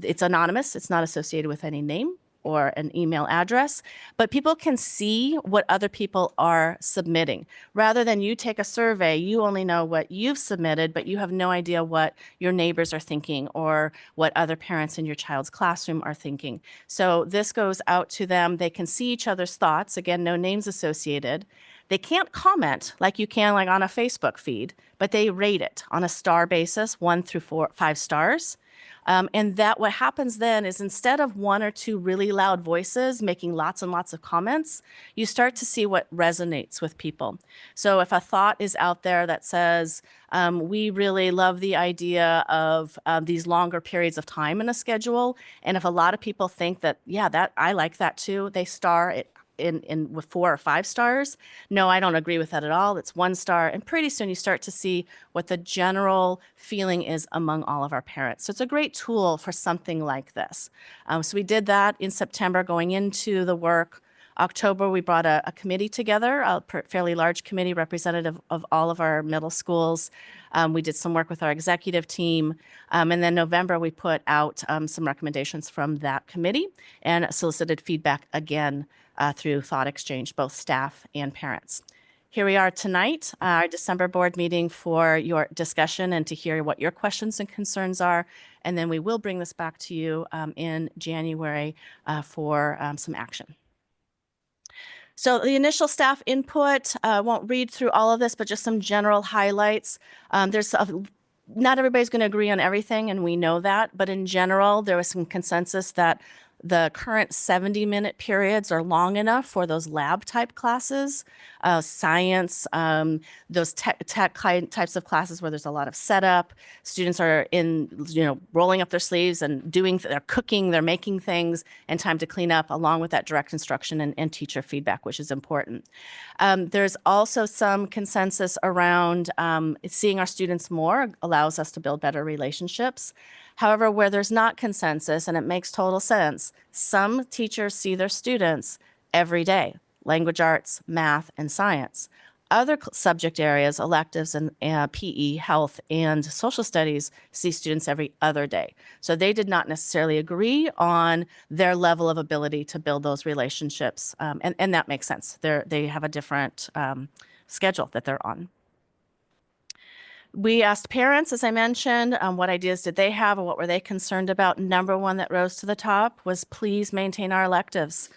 it's anonymous. It's not associated with any name or an email address, but people can see what other people are submitting. Rather than you take a survey, you only know what you've submitted, but you have no idea what your neighbors are thinking or what other parents in your child's classroom are thinking. So this goes out to them. They can see each other's thoughts. Again, no names associated. They can't comment like you can like on a Facebook feed, but they rate it on a star basis, 1 through 5 stars. And that what happens then is instead of one or two really loud voices making lots and lots of comments, you start to see what resonates with people. So if a thought is out there that says, we really love the idea of these longer periods of time in a schedule. And if a lot of people think that, yeah, that I like that too, they star it in with 4 or 5 stars. No, I don't agree with that at all. It's 1 star. And pretty soon you start to see what the general feeling is among all of our parents. So it's a great tool for something like this. So we did that in September going into the work. October, we brought a committee together, a fairly large committee representative of all of our middle schools. We did some work with our executive team. And then November, we put out some recommendations from that committee and solicited feedback again through Thought Exchange, both staff and parents. Here we are tonight, our December board meeting for your discussion and to hear what your questions and concerns are. And then we will bring this back to you in January for some action. So the initial staff input, won't read through all of this, but just some general highlights. Not everybody's going to agree on everything, and we know that, but in general, there was some consensus that the current 70-minute periods are long enough for those lab type classes, science, those tech types of classes where there's a lot of setup. Students are rolling up their sleeves and they're cooking, they're making things, and time to clean up along with that direct instruction and teacher feedback, which is important. There's also some consensus around seeing our students more allows us to build better relationships. However, where there's not consensus, and it makes total sense, some teachers see their students every day, language arts, math, and science. Other subject areas, electives and PE, health, and social studies see students every other day. So they did not necessarily agree on their level of ability to build those relationships. And that makes sense. They have a different schedule that they're on. We asked parents, as I mentioned, what ideas did they have or what were they concerned about? Number one that rose to the top was please maintain our electives.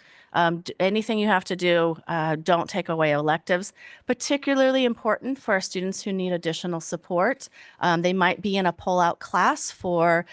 Anything you have to do, don't take away electives. Particularly important for our students who need additional support. They might be in a pull-out class for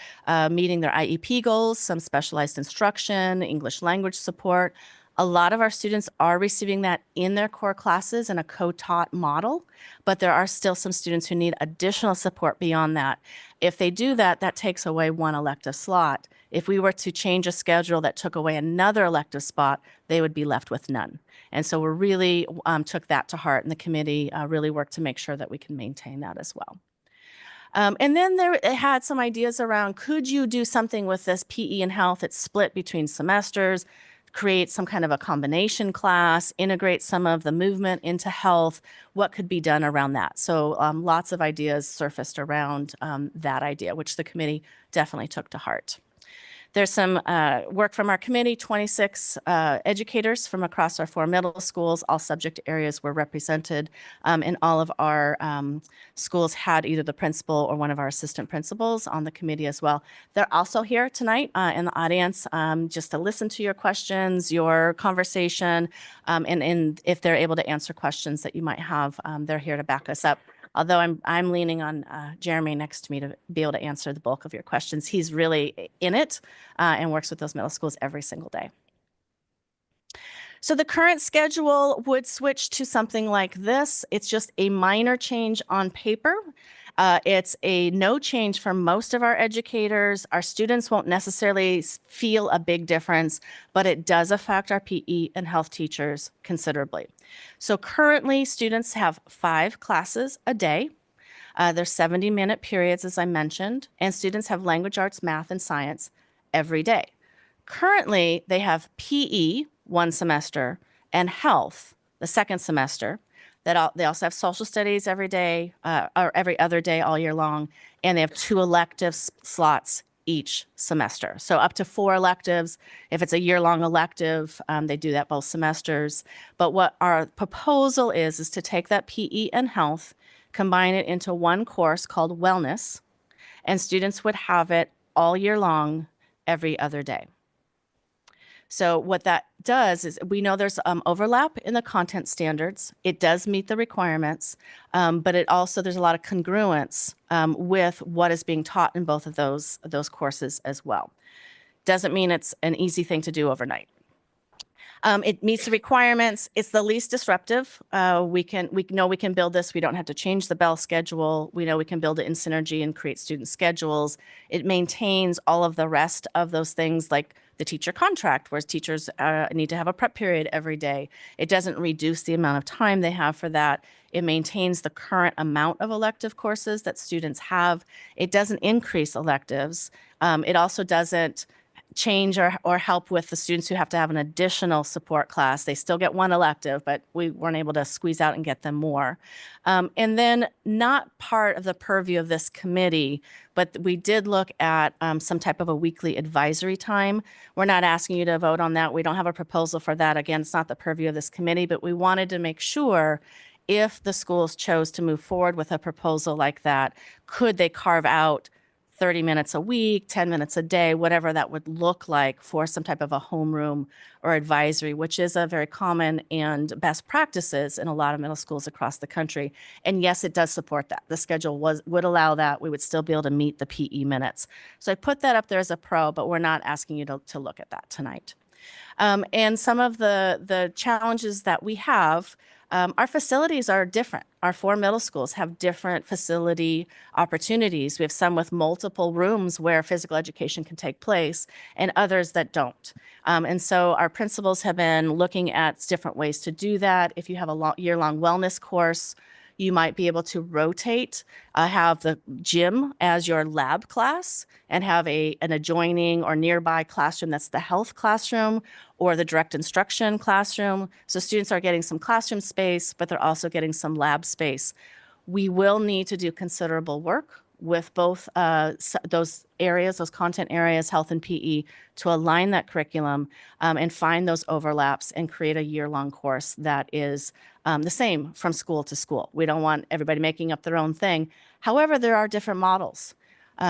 meeting their IEP goals, some specialized instruction, English language support. A lot of our students are receiving that in their core classes in a co-taught model, but there are still some students who need additional support beyond that. If they do that, that takes away 1 elective slot. If we were to change a schedule that took away another elective spot, they would be left with none. And so we really took that to heart, and the committee really worked to make sure that we can maintain that as well. And then it had some ideas around, could you do something with this PE and health? It's split between semesters, create some kind of a combination class, integrate some of the movement into health, what could be done around that. So lots of ideas surfaced around that idea, which the committee definitely took to heart. There's some work from our committee, 26 educators from across our 4 middle schools. All subject areas were represented, and all of our schools had either the principal or one of our assistant principals on the committee as well. They're also here tonight in the audience just to listen to your questions, your conversation, and if they're able to answer questions that you might have, they're here to back us up. Although I'm leaning on Jeremy next to me to be able to answer the bulk of your questions. He's really in it and works with those middle schools every single day. So the current schedule would switch to something like this. It's just a minor change on paper. It's a no change for most of our educators. Our students won't necessarily feel a big difference, but it does affect our PE and health teachers considerably. So currently, students have 5 classes a day. They're 70-minute periods, as I mentioned, and students have language arts, math, and science every day. Currently, they have PE 1 semester and health the 2nd semester. They also have social studies every day or every other day all year long, and they have 2 elective slots each semester. So up to 4 electives. If it's a year-long elective, they do that both semesters. But what our proposal is to take that PE and health, combine it into 1 course called wellness, and students would have it all year long, every other day. So what that does is we know there's overlap in the content standards. It does meet the requirements, but it also there's a lot of congruence with what is being taught in both of those courses as well. Doesn't mean it's an easy thing to do overnight. It meets the requirements. It's the least disruptive. We know we can build this. We don't have to change the bell schedule. We know we can build it in synergy and create student schedules. It maintains all of the rest of those things like the teacher contract, whereas teachers need to have a prep period every day. It doesn't reduce the amount of time they have for that. It maintains the current amount of elective courses that students have. It doesn't increase electives. It also doesn't change or help with the students who have to have an additional support class. They still get one elective, but we weren't able to squeeze out and get them more. And then not part of the purview of this committee, but we did look at some type of a weekly advisory time. We're not asking you to vote on that. We don't have a proposal for that. Again, it's not the purview of this committee, but we wanted to make sure if the schools chose to move forward with a proposal like that, could they carve out 30 minutes a week, 10 minutes a day, whatever that would look like for some type of a homeroom or advisory, which is a very common and best practices in a lot of middle schools across the country. And yes, it does support that. The schedule would allow that. We would still be able to meet the PE minutes. So I put that up there as a pro, but we're not asking you to look at that tonight. And some of the challenges that we have, our facilities are different. Our 4 middle schools have different facility opportunities. We have some with multiple rooms where physical education can take place and others that don't. And so our principals have been looking at different ways to do that. If you have a year-long wellness course, you might be able to rotate, have the gym as your lab class and have an adjoining or nearby classroom that's the health classroom or the direct instruction classroom. So students are getting some classroom space, but they're also getting some lab space. We will need to do considerable work with both those areas, those content areas, health and PE, to align that curriculum and find those overlaps and create a year-long course that is the same from school to school. We don't want everybody making up their own thing. However, there are different models.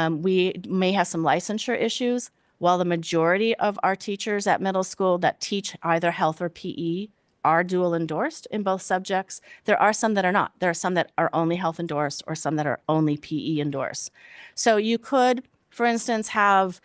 We may have some licensure issues. While the majority of our teachers at middle school that teach either health or PE are dual endorsed in both subjects, there are some that are not. There are some that are only health endorsed or some that are only PE endorsed. So you could, for instance, have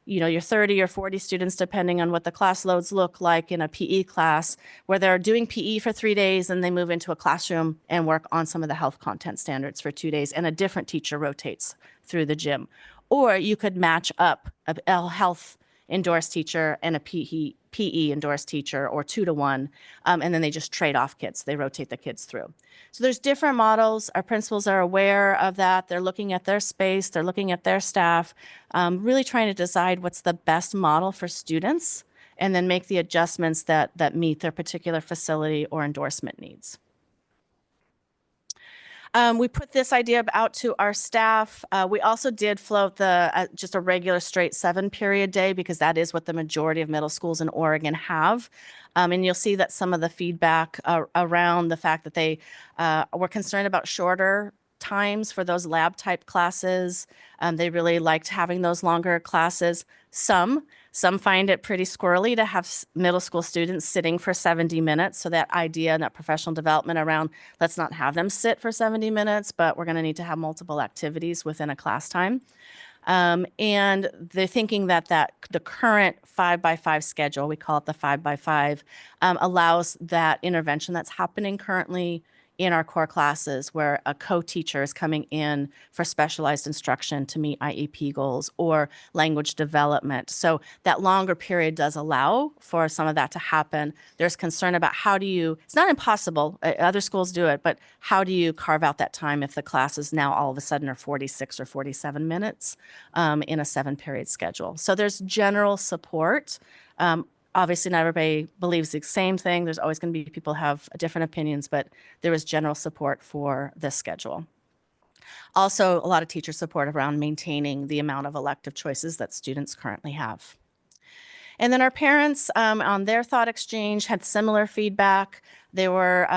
your 30 or 40 students, depending on what the class loads look like in a PE class, where they're doing PE for 3 days and they move into a classroom and work on some of the health content standards for 2 days, and a different teacher rotates through the gym. Or you could match up a health endorsed teacher and a PE endorsed teacher, or 2 to 1, and then they just trade off kids. They rotate the kids through. So there's different models. Our principals are aware of that. They're looking at their space. They're looking at their staff, really trying to decide what's the best model for students, and then make the adjustments that meet their particular facility or endorsement needs. We put this idea out to our staff. We also did float the just a regular straight 7-period day, because that is what the majority of middle schools in Oregon have. And you'll see that some of the feedback around the fact that they were concerned about shorter times for those lab type classes. They really liked having those longer classes. Some find it pretty squirrely to have middle school students sitting for 70 minutes. So that idea and that professional development around, let's not have them sit for 70 minutes, but we're going to need to have multiple activities within a class time. And they're thinking that the current 5x5 schedule, we call it the 5x5, allows that intervention that's happening currently in our core classes, where a co-teacher is coming in for specialized instruction to meet IEP goals or language development. So that longer period does allow for some of that to happen. There's concern about it's not impossible, other schools do it, but how do you carve out that time if the classes now all of a sudden are 46 or 47 minutes in a 7-period schedule? So there's general support. Obviously, not everybody believes the same thing. There's always going to be people who have different opinions, but there is general support for this schedule. Also, a lot of teacher support around maintaining the amount of elective choices that students currently have. And then our parents on their thought exchange had similar feedback. They were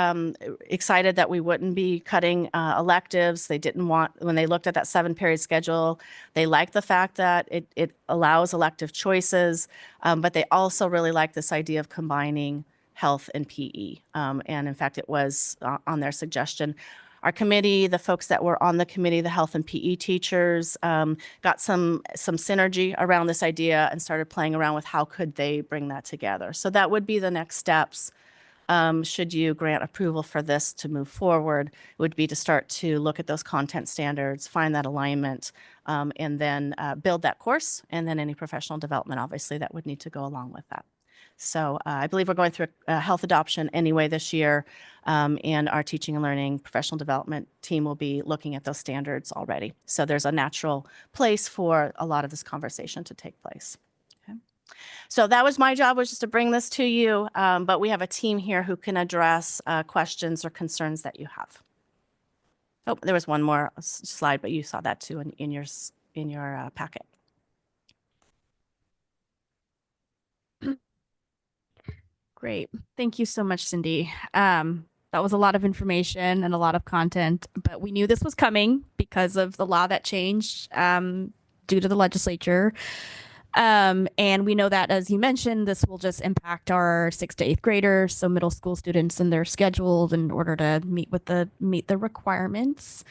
excited that we wouldn't be cutting electives. They didn't want, when they looked at that 7-period schedule, they liked the fact that it allows elective choices, but they also really like this idea of combining health and PE. And in fact, it was on their suggestion. Our committee, the folks that were on the committee, the health and PE teachers, got some synergy around this idea and started playing around with how could they bring that together. So that would be the next steps. Should you grant approval for this to move forward, would be to start to look at those content standards, find that alignment, and then build that course, and then any professional development, obviously, that would need to go along with that. So I believe we're going through a health adoption anyway this year, and our teaching and learning professional development team will be looking at those standards already. So there's a natural place for a lot of this conversation to take place. So that was my job, was just to bring this to you, but we have a team here who can address questions or concerns that you have. Oh, there was one more slide, but you saw that too in your packet. Great. Thank you so much, Cindy. That was a lot of information and a lot of content, but we knew this was coming because of the law that changed due to the legislature. And we know that, as you mentioned, this will just impact our 6th to 8th graders, so middle school students and their schedules in order to meet the requirements.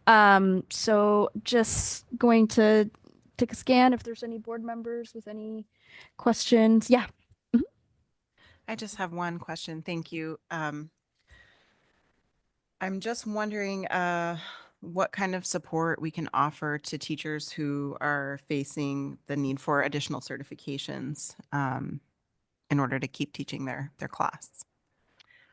So just going to take a scan if there's any board members with any questions. Yeah. I just have one question. Thank you. I'm just wondering what kind of support we can offer to teachers who are facing the need for additional certifications in order to keep teaching their class.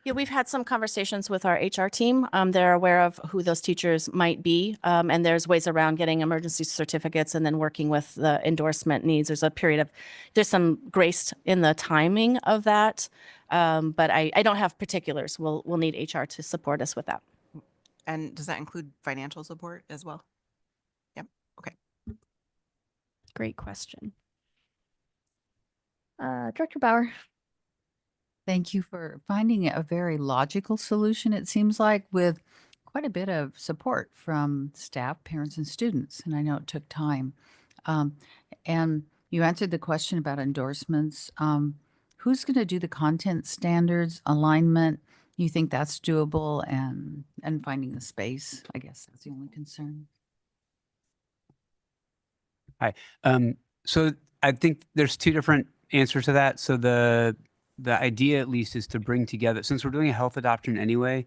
Yeah, we've had some conversations with our HR team. They're aware of who those teachers might be, and there's ways around getting emergency certificates and then working with the endorsement needs. There's some grace in the timing of that, but I don't have particulars. We'll need HR to support us with that. And does that include financial support as well? Yep. Okay. Great question. Director Bauer. Thank you for finding a very logical solution, it seems like, with quite a bit of support from staff, parents, and students. And I know it took time. And you answered the question about endorsements. Who's going to do the content standards alignment? You think that's doable, and finding the space? I guess that's the only concern. Hi. So I think there's two different answers to that. So the idea, at least, is to bring together, since we're doing a health adoption anyway,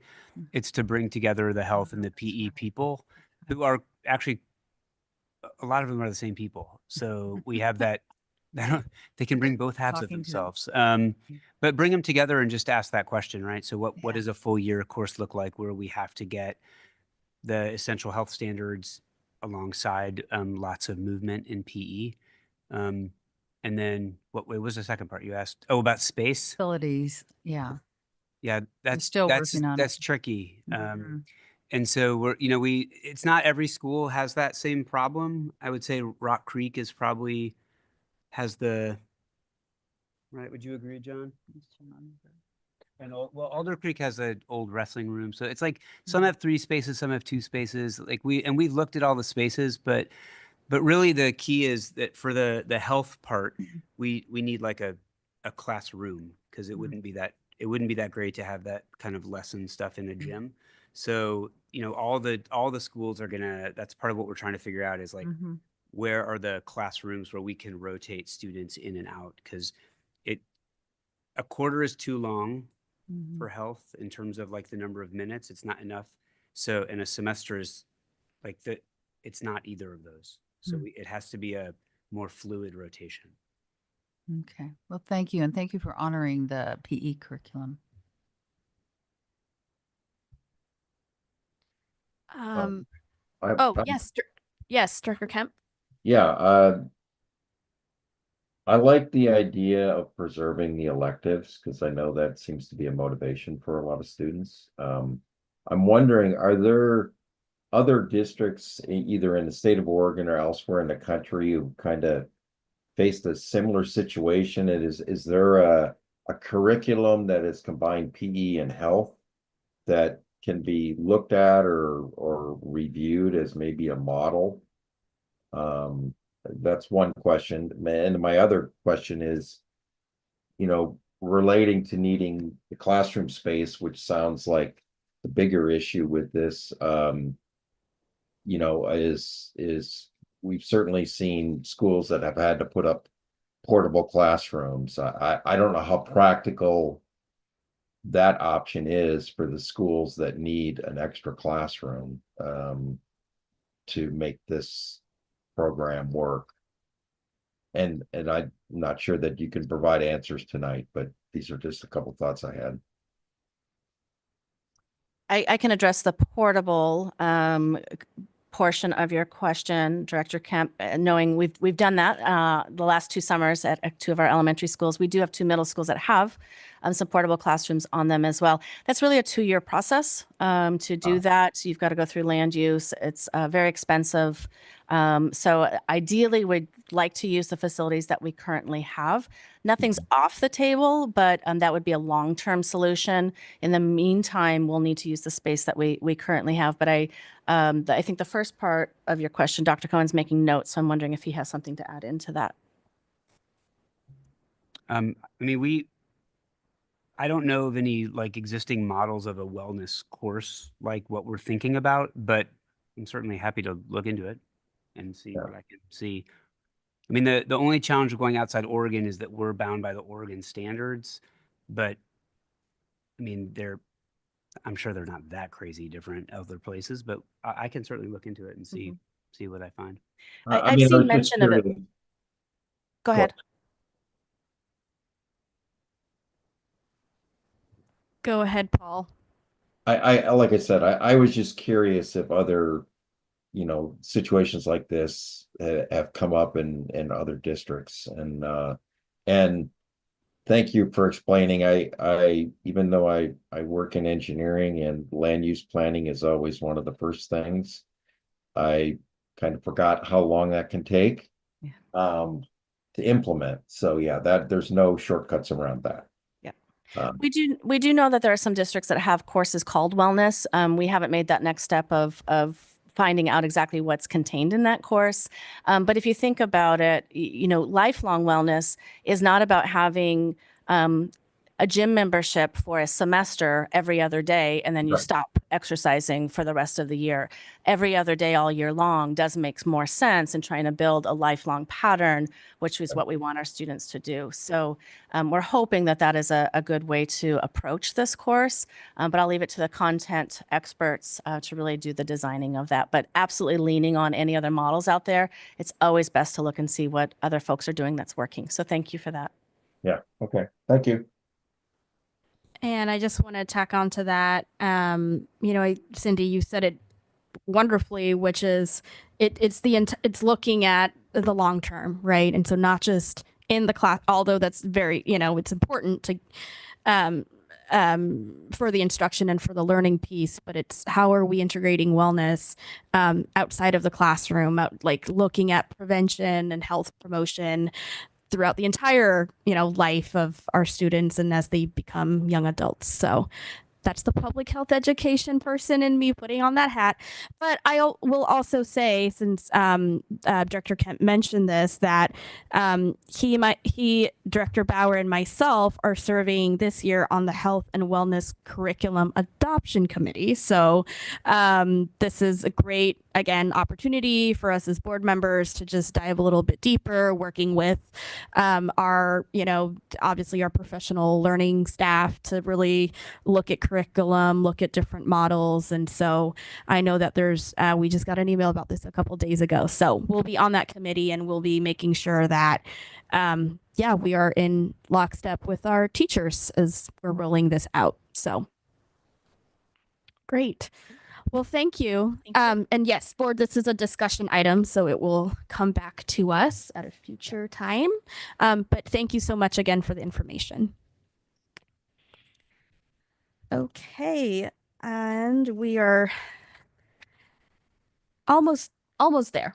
it's to bring together the health and the PE people who are actually, a lot of them are the same people. So we have that, they can bring both halves of themselves. But bring them together and just ask that question, right? So what does a full year course look like where we have to get the essential health standards alongside lots of movement in PE? And then what was the second part you asked? Oh, about space? Facilities, yeah. Yeah, that's still working on it. That's tricky. And so it's not every school has that same problem. I would say Rock Creek has the, right? Would you agree, John? And Alder Creek has an old wrestling room. So it's like some have 3 spaces, some have 2 spaces. We've looked at all the spaces, but really the key is that for the health part, we need like a classroom, because it wouldn't be that great to have that kind of lesson stuff in a gym. So, all the schools are that's part of what we're trying to figure out is like, where are the classrooms where we can rotate students in and out? Because a quarter is too long for health in terms of like the number of minutes. It's not enough. So in a semester is like it's not either of those. So it has to be a more fluid rotation. Okay. Well, thank you. And thank you for honoring the PE curriculum. Yes, Director Kemp. Yeah, I like the idea of preserving the electives because I know that seems to be a motivation for a lot of students. I'm wondering, are there other districts either in the state of Oregon or elsewhere in the country who kind of faced a similar situation? And is there a curriculum that is combined PE and health that can be looked at or reviewed as maybe a model? That's one question. And my other question is, relating to needing the classroom space, which sounds like the bigger issue with this, is we've certainly seen schools that have had to put up portable classrooms. I don't know how practical that option is for the schools that need an extra classroom to make this program work. And I'm not sure that you can provide answers tonight, but these are just a couple thoughts I had. I can address the portable portion of your question, Director Kemp, knowing we've done that the last 2 summers at 2 of our elementary schools. We do have 2 middle schools that have some portable classrooms on them as well. That's really a 2-year process to do that. So you've got to go through land use. It's very expensive. So ideally, we'd like to use the facilities that we currently have. Nothing's off the table, but that would be a long-term solution. In the meantime, we'll need to use the space that we currently have. But I think the first part of your question, Dr. Cohen's making notes, so I'm wondering if he has something to add into that. I don't know of any like existing models of a wellness course like what we're thinking about, but I'm certainly happy to look into it and see what I can see. I mean, the only challenge of going outside Oregon is that we're bound by the Oregon standards, but I mean, I'm sure they're not that crazy different other places, but I can certainly look into it and see what I find. I've seen mention of it. Go ahead. Go ahead, Paul. I like I said, I was just curious if other, situations like this have come up in other districts. And thank you for explaining. I even though I work in engineering and land use planning is always one of the first things, I kind of forgot how long that can take to implement. So yeah, there's no shortcuts around that. We do know that there are some districts that have courses called wellness. We haven't made that next step of finding out exactly what's contained in that course. But if you think about it, lifelong wellness is not about having a gym membership for a semester every other day, and then you stop exercising for the rest of the year. Every other day, all year long does make more sense in trying to build a lifelong pattern, which is what we want our students to do. So we're hoping that that is a good way to approach this course, but I'll leave it to the content experts to really do the designing of that. But absolutely leaning on any other models out there, it's always best to look and see what other folks are doing that's working. So thank you for that. Yeah, okay, thank you. And I just want to tack on to that. Cindy, you said it wonderfully, which is it's looking at the long term, right? And so not just in the class, although that's very, it's important to for the instruction and for the learning piece, but it's how are we integrating wellness outside of the classroom, like looking at prevention and health promotion throughout the entire, life of our students and as they become young adults. So that's the public health education person in me putting on that hat. But I will also say, since Director Kemp mentioned this, that he, Director Bauer, and myself are serving this year on the Health and Wellness Curriculum Adoption Committee. So this is a great, again, opportunity for us as board members to just dive a little bit deeper, working with our, obviously our professional learning staff to really look at curriculum, look at different models. And so I know that we just got an email about this a couple days ago. So we'll be on that committee and we'll be making sure that, we are in lockstep with our teachers as we're rolling this out. So great. Well, thank you. And yes, board, this is a discussion item, so it will come back to us at a future time. But thank you so much again for the information. Okay, and we are almost there.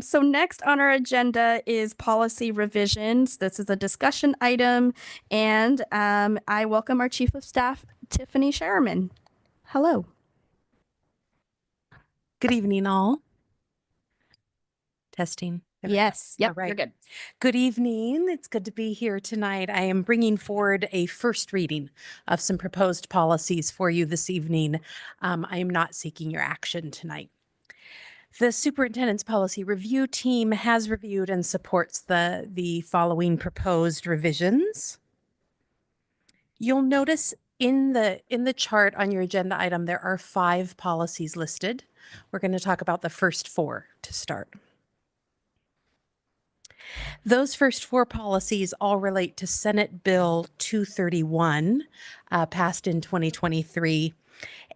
So next on our agenda is policy revisions. This is a discussion item, and I welcome our Chief of Staff, Tiffany Sherman. Hello. Good evening, all. Testing. Yes. Yep. All right. You're good. Good evening. It's good to be here tonight. I am bringing forward a first reading of some proposed policies for you this evening. I am not seeking your action tonight. The superintendent's policy review team has reviewed and supports the following proposed revisions. You'll notice in the chart on your agenda item, there are 5 policies listed. We're going to talk about the first 4 to start. Those first 4 policies all relate to Senate Bill 231, passed in 2023.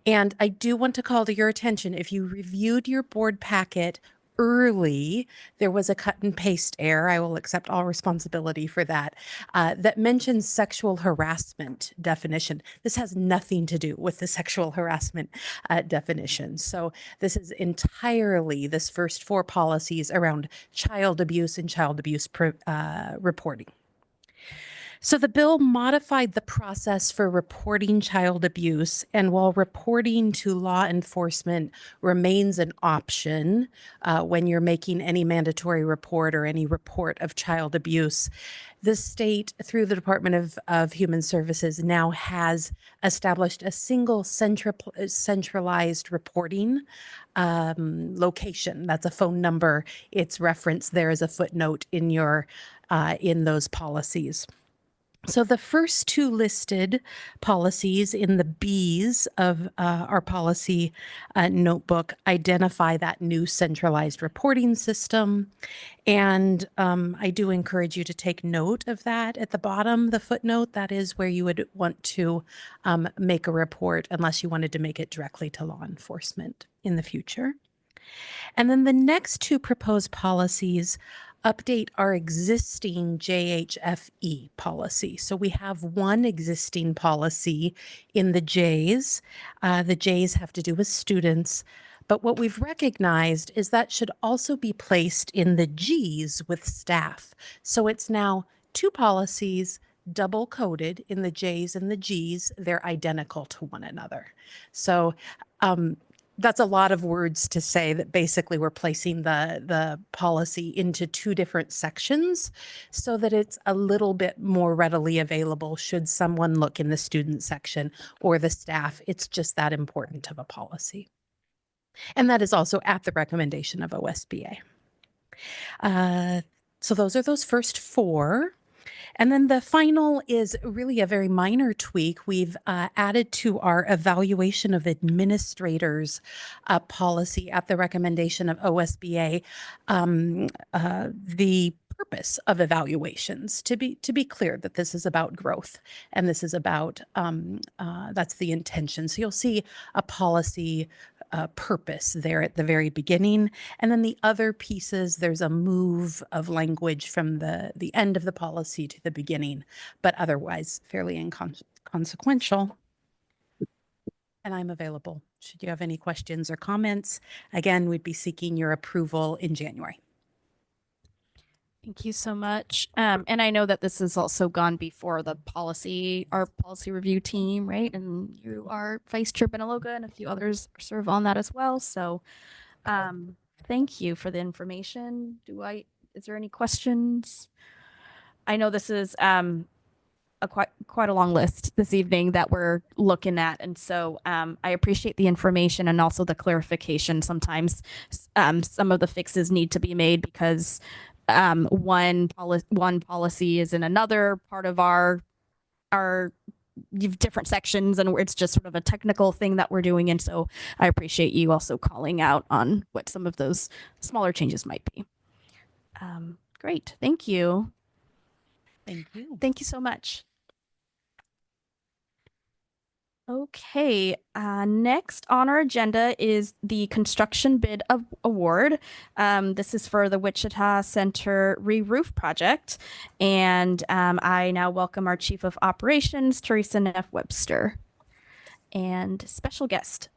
And I do want to call to your attention, if you reviewed your board packet early, there was a cut and paste error. I will accept all responsibility for that. That mentions sexual harassment definition. This has nothing to do with the sexual harassment definition. So this is entirely this first 4 policies around child abuse and child abuse reporting. So the bill modified the process for reporting child abuse, and while reporting to law enforcement remains an option when you're making any mandatory report or any report of child abuse, the state, through the Department of Human Services, now has established a single centralized reporting location. That's a phone number. It's referenced there as a footnote in your in those policies. So the first 2 listed policies in the B's of our policy notebook identify that new centralized reporting system. And I do encourage you to take note of that at the bottom, the footnote. That is where you would want to make a report unless you wanted to make it directly to law enforcement in the future. And then the next 2 proposed policies update our existing JHFE policy. So we have one existing policy in the J's. The J's have to do with students. But what we've recognized is that should also be placed in the G's with staff. So it's now 2 policies double coded in the J's and the G's. They're identical to one another. So that's a lot of words to say that basically we're placing the policy into 2 different sections so that it's a little bit more readily available should someone look in the student section or the staff. It's just that important of a policy. And that is also at the recommendation of OSBA. So those are those first 4. And then the final is really a very minor tweak. We've added to our evaluation of administrators policy at the recommendation of OSBA the purpose of evaluations, to be clear that this is about growth and this is about that's the intention. So you'll see a policy purpose there at the very beginning. And then the other pieces, there's a move of language from the end of the policy to the beginning, but otherwise fairly inconsequential. And I'm available should you have any questions or comments. Again, we'd be seeking your approval in January. Thank you so much. And I know that this has also gone before our policy review team, right? And you are Vice Chair Benaloga and a few others serve on that as well. So thank you for the information. Is there any questions? I know this is quite a long list this evening that we're looking at. And so I appreciate the information and also the clarification. Sometimes some of the fixes need to be made because one policy is in another part of our different sections, and it's just sort of a technical thing that we're doing. And so I appreciate you also calling out on what some of those smaller changes might be. Great. Thank you. Thank you. Thank you so much. Okay, next on our agenda is the construction bid award. This is for the Wichita Center re-roof project. And I now welcome our Chief of Operations, Teresa Neff Webster, and special guest.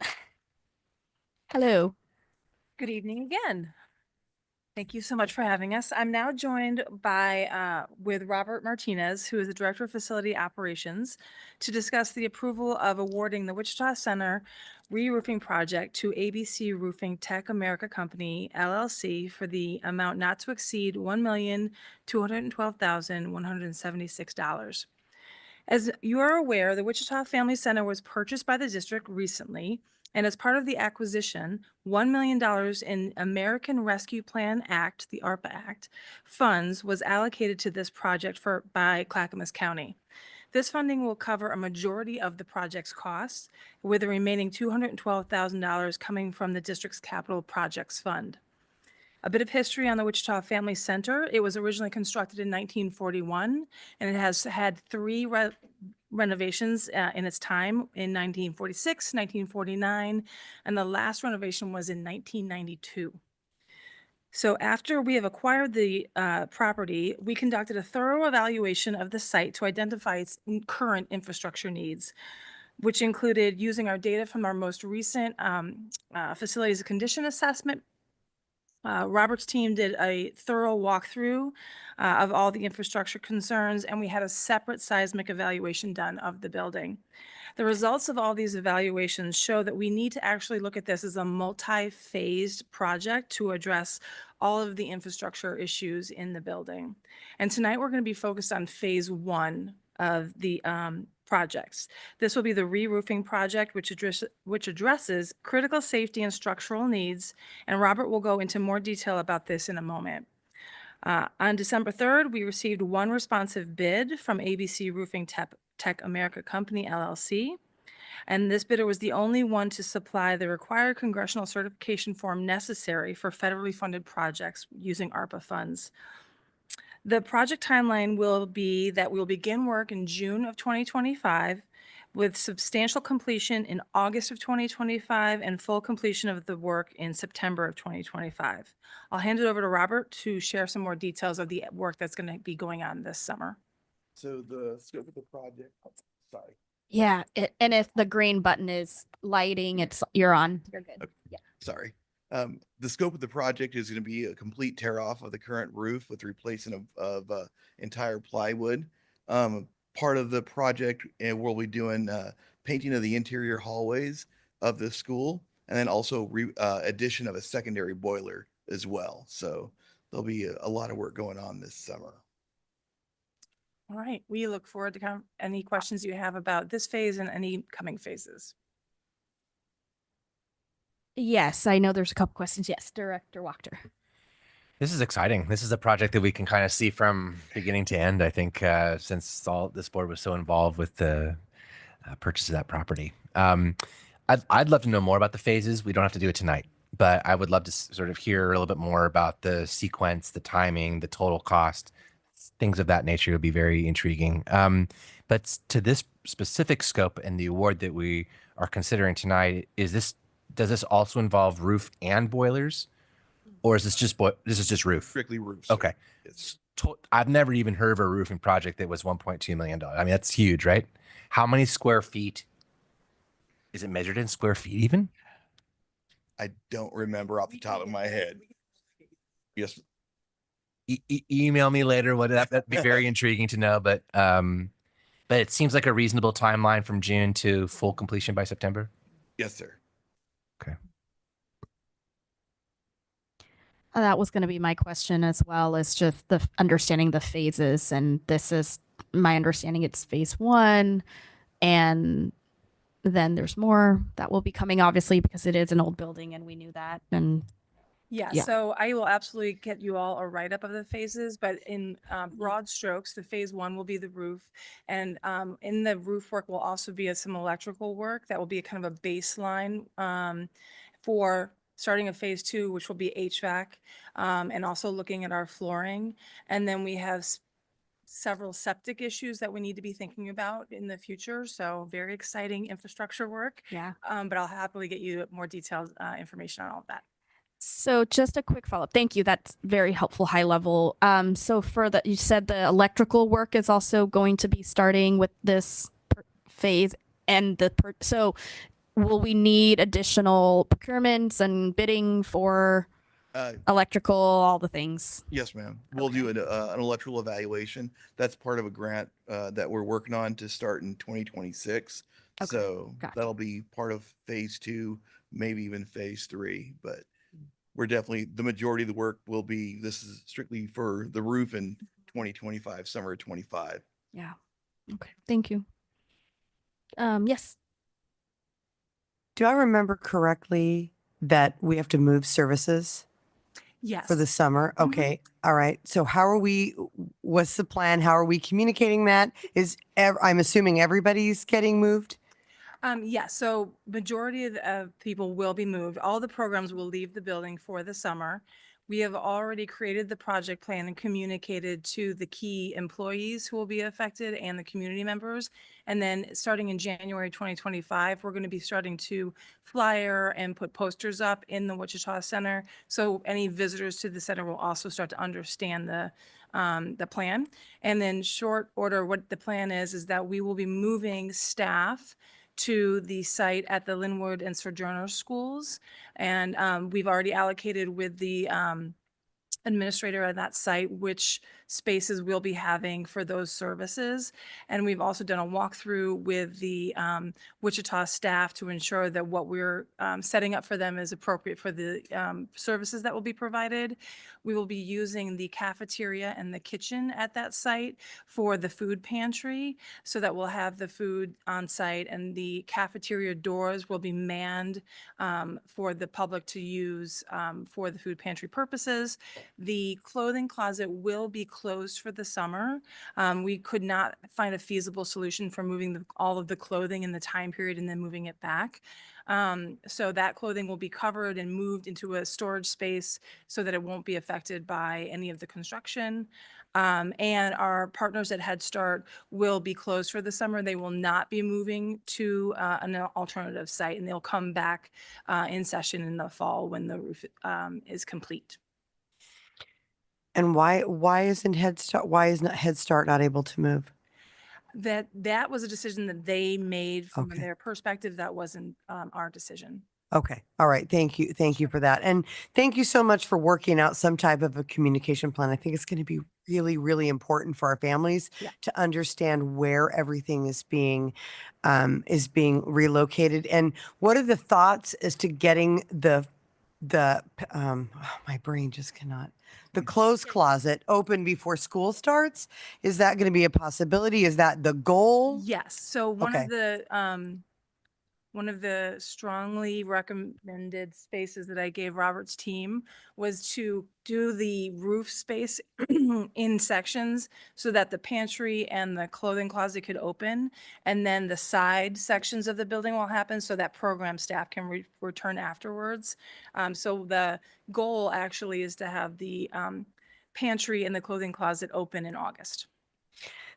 Hello. Good evening again. Thank you so much for having us. I'm now joined by with Robert Martinez, who is the Director of Facility Operations, to discuss the approval of awarding the Wichita Center re-roofing project to ABC Roofing Tech America Company, LLC, for the amount not to exceed $1,212,176. As you are aware, the Wichita Family Center was purchased by the district recently, and as part of the acquisition, $1 million in American Rescue Plan Act, the ARPA Act, funds was allocated to this project by Clackamas County. This funding will cover a majority of the project's costs, with the remaining $212,000 coming from the district's capital projects fund. A bit of history on the Wichita Family Center. It was originally constructed in 1941, and it has had three renovations in its time in 1946, 1949, and the last renovation was in 1992. So after we have acquired the property, we conducted a thorough evaluation of the site to identify its current infrastructure needs, which included using our data from our most recent facilities condition assessment. Robert's team did a thorough walkthrough of all the infrastructure concerns, and we had a separate seismic evaluation done of the building. The results of all these evaluations show that we need to actually look at this as a multi-phased project to address all of the infrastructure issues in the building. And tonight we're going to be focused on phase one of the projects. This will be the re-roofing project, which addresses critical safety and structural needs, and Robert will go into more detail about this in a moment. On December 3rd, we received one responsive bid from ABC Roofing Tech America Company, LLC, and this bidder was the only one to supply the required congressional certification form necessary for federally funded projects using ARPA funds. The project timeline will be that we'll begin work in June of 2025 with substantial completion in August of 2025 and full completion of the work in September of 2025. I'll hand it over to Robert to share some more details of the work that's going to be going on this summer. So the scope of the project, sorry. Yeah, and if the green button is lighting, you're on. You're good. Okay. Yeah. Sorry. The scope of the project is going to be a complete tear off of the current roof with replacing of entire plywood. Part of the project, we'll be doing painting of the interior hallways of the school, and then also addition of a secondary boiler as well. So there'll be a lot of work going on this summer. All right, we look forward to any questions you have about this phase and any coming phases. Yes, I know there's a couple questions. Yes, Director Wachter. This is exciting. This is a project that we can kind of see from beginning to end, I think, since this board was so involved with the purchase of that property. I'd love to know more about the phases. We don't have to do it tonight, but I would love to sort of hear a little bit more about the sequence, the timing, the total cost, things of that nature would be very intriguing. But to this specific scope and the award that we are considering tonight, does this also involve roof and boilers? Or is this just roof? Strictly roofs. Okay. I've never even heard of a roofing project that was $1.2 million. I mean, that's huge, right? How many square feet? Is it measured in square feet even? I don't remember off the top of my head. Yes. Email me later. That'd be very intriguing to know. But it seems like a reasonable timeline from June to full completion by September. Yes, sir. Okay. That was going to be my question as well, is just the understanding the phases. And this is my understanding. It's phase one, and then there's more that will be coming, obviously, because it is an old building and we knew that. And Yeah, Yeah. so I will absolutely get you all a write-up of the phases, but in broad strokes, the phase one will be the roof. And in the roof work will also be some electrical work that will be a kind of a baseline for starting a phase two, which will be HVAC, and also looking at our flooring. And then we have several septic issues that we need to be thinking about in the future. So very exciting infrastructure work. Yeah. But I'll happily get you more detailed information on all of that. So just a quick follow-up. Thank you. That's very helpful, high level. So you said the electrical work is also going to be starting with this phase, and so will we need additional procurements and bidding for? electrical, all the things. Yes, ma'am. We'll do an electrical evaluation. That's part of a grant that we're working on to start in 2026. Okay, So gotcha. that'll be part of phase 2, maybe even phase 3. But we're definitely, the majority of the work will be, this is strictly for the roof in 2025, summer of 25. Yeah. Okay. Thank you. Yes. Do I remember correctly that we have to move services Yes. for the summer? Okay. All right. So what's the plan? How are we communicating that? I'm assuming everybody's getting moved? Yeah, so majority of people will be moved. All the programs will leave the building for the summer. We have already created the project plan and communicated to the key employees who will be affected and the community members. And then starting in January 2025, we're going to be starting to flyer and put posters up in the Wichita Center. So any visitors to the center will also start to understand the plan. And then short order, what the plan is that we will be moving staff to the site at the Linwood and Sojourner schools. And we've already allocated with the administrator at that site which spaces we'll be having for those services. And we've also done a walkthrough with the Wichita staff to ensure that what we're setting up for them is appropriate for the services that will be provided. We will be using the cafeteria and the kitchen at that site for the food pantry, so that we'll have the food on site, and the cafeteria doors will be manned for the public to use for the food pantry purposes. The clothing closet will be closed for the summer. We could not find a feasible solution for moving all of the clothing in the time period and then moving it back. So that clothing will be covered and moved into a storage space so that it won't be affected by any of the construction. And our partners at Head Start will be closed for the summer. They will not be moving to an alternative site, and they'll come back in session in the fall when the roof is complete. And why isn't Head Start not able to move? That was a decision that they made from Okay. their perspective. That wasn't our decision. Okay. All right. Thank you. Thank you for that. And thank you so much for working out some type of a communication plan. I think it's going to be really, really important for our families to understand where everything is being relocated. And what are the thoughts as to getting my brain just cannot, the clothes closet open before school starts? Is that going to be a possibility? Is that the goal? Yes. So Okay. One of the strongly recommended spaces that I gave Robert's team was to do the roof space in sections so that the pantry and the clothing closet could open. And then the side sections of the building will happen so that program staff can return afterwards. So the goal actually is to have the pantry and the clothing closet open in August.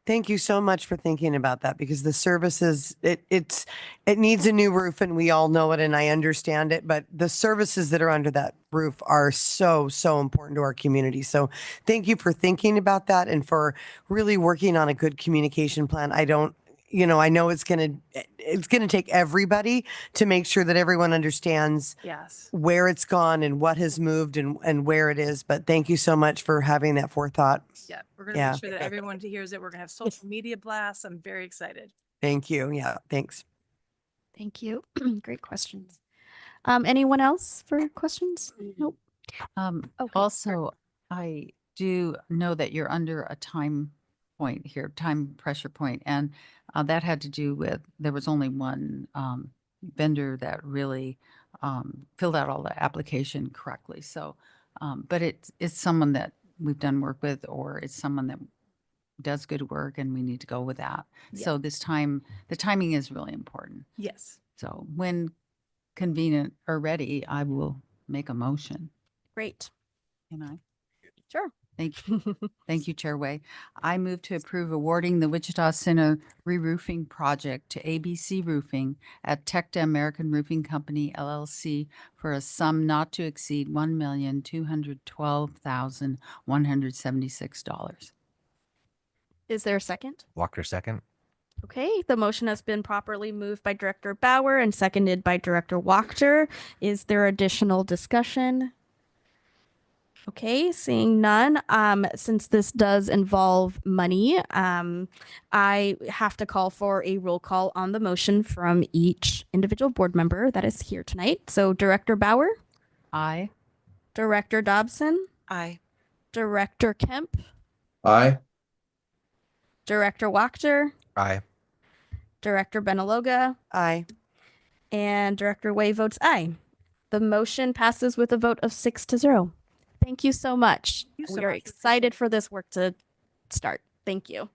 Thank you so much for thinking about that, because the services, it needs a new roof, and we all know it, and I understand it, but the services that are under that roof are so, so important to our community. So thank you for thinking about that and for really working on a good communication plan. I know it's going to take everybody to make sure that everyone understands Yes. where it's gone and what has moved and where it is. But thank you so much for having that forethought. Yeah, we're going to make sure that everyone hears it. We're going to have social media blasts. I'm very excited. Thank you. Yeah, thanks. Thank you. Great questions. Anyone else for questions? Nope. Okay. Also, I do know that you're under a time point here, time pressure point, and that had to do with, there was only one vendor that really filled out all the application correctly. So, but it's someone that we've done work with, or it's someone that does good work, and we need to go with that. Yeah. So the timing is really important. Yes. So when convenient or ready, I will make a motion. Great. Can I? Sure. Thank you. Thank you, Chairway. I move to approve awarding the Wichita Center re-roofing project to ABC Roofing at Tecta American Roofing Company, LLC, for a sum not to exceed $1,212,176. Is there a second? Walker, second. Okay, the motion has been properly moved by Director Bauer and seconded by Director Wachter. Is there additional discussion? Okay, seeing none. Since this does involve money, I have to call for a roll call on the motion from each individual board member that is here tonight. So Director Bauer, Aye. Director Dobson, Aye. Director Kemp, Aye. Director Wachter, Aye. Director Benaloga, Aye. and Director Way votes aye. The motion passes with a vote of 6-0. Thank you so much. We are excited for this work to start. Thank you.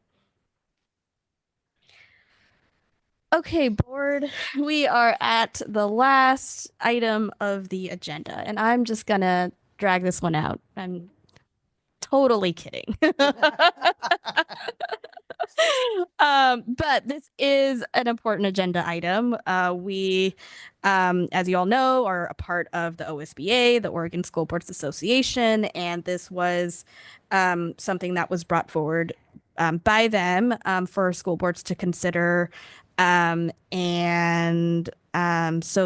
Okay, board, we are at the last item of the agenda, and I'm just gonna drag this one out. I'm totally kidding. But this is an important agenda item. We, as you all know, are a part of the OSBA, the Oregon School Boards Association, and this was something that was brought forward by them for school boards to consider. So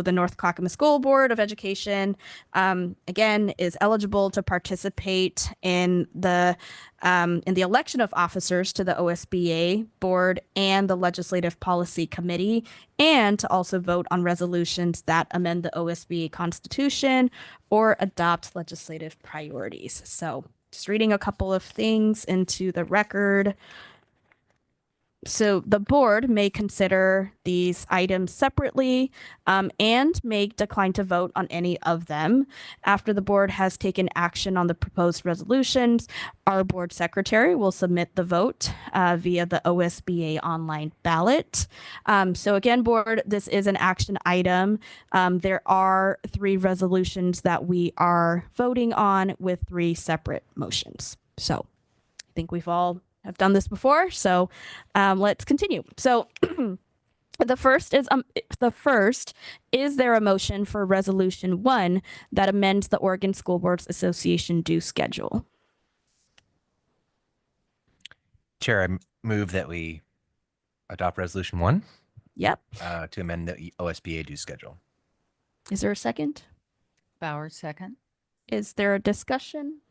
the North Clackamas School Board of Education, again, is eligible to participate in the election of officers to the OSBA board and the Legislative Policy Committee, and to also vote on resolutions that amend the OSBA Constitution or adopt legislative priorities. So just reading a couple of things into the record. So the board may consider these items separately and may decline to vote on any of them. After the board has taken action on the proposed resolutions, our board secretary will submit the vote via the OSBA online ballot. So again, board, this is an action item. There are 3 resolutions that we are voting on with 3 separate motions. So I think we've all have done this before, so let's continue. So the first is there a motion for resolution 1 that amends the Oregon School Boards Association due schedule? Chair, I move that we adopt resolution 1. Yep. To amend the OSBA due schedule. Is there a second? Bauer, second. Is there a discussion?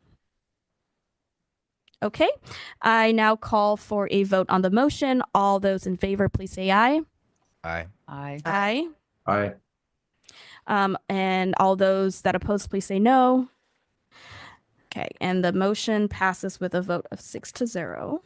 Okay, I now call for a vote on the motion. All those in favor, please say aye. Aye. Aye. Aye. Aye. And all those that oppose, please say no. Okay, and the motion passes with a vote of 6-0.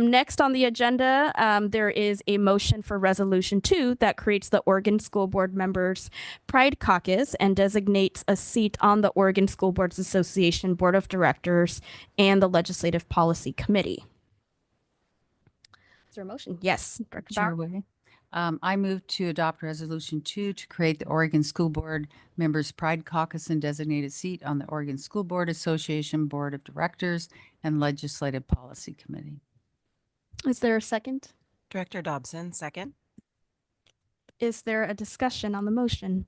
Next on the agenda, there is a motion for resolution 2 that creates the Oregon School Board Members Pride Caucus and designates a seat on the Oregon School Boards Association Board of Directors and the Legislative Policy Committee. Is there a motion? Yes, Director Bauer. Chairway. I move to adopt resolution 2 to create the Oregon School Board Members Pride Caucus and designate a seat on the Oregon School Board Association Board of Directors and Legislative Policy Committee. Is there a second? Director Dobson, second. Is there a discussion on the motion?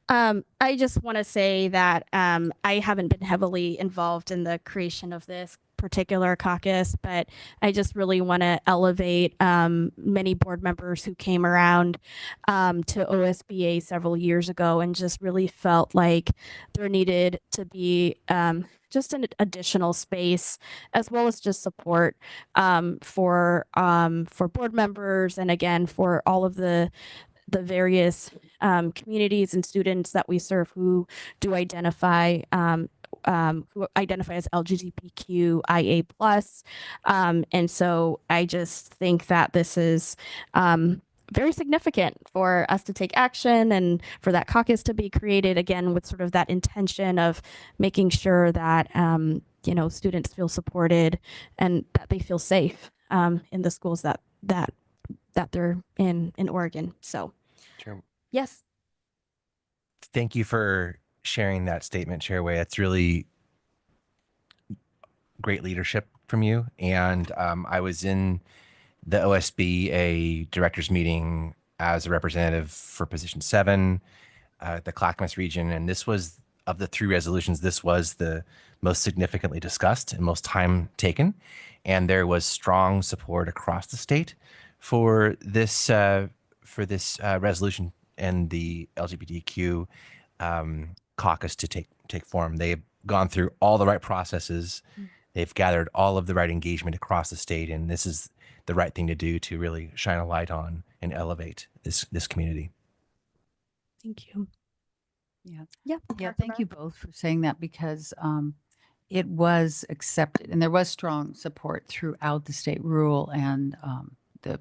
I just want to say that I haven't been heavily involved in the creation of this particular caucus, but I just really want to elevate many board members who came around to OSBA several years ago and just really felt like there needed to be just an additional space as well as just support for board members and again for all of the various communities and students that we serve who do identify who identify as LGBTQIA plus. And so I just think that this is very significant for us to take action and for that caucus to be created again with sort of that intention of making sure that students feel supported and that they feel safe in the schools that they're in Oregon. So, Chair, yes. thank you for sharing that statement, Chairway. It's really great leadership from you. And I was in the OSBA directors meeting as a representative for position 7, the Clackamas region. And this was, of the 3 resolutions, this was the most significantly discussed and most time taken. And there was strong support across the state for this resolution and the LGBTQ caucus to take form. They've gone through all the right processes. They've gathered all of the right engagement across the state, and this is the right thing to do to really shine a light on and elevate this community. Thank you. Yeah. Yeah. Yeah. Thank you both for saying that, because it was accepted and there was strong support throughout the state, rural and the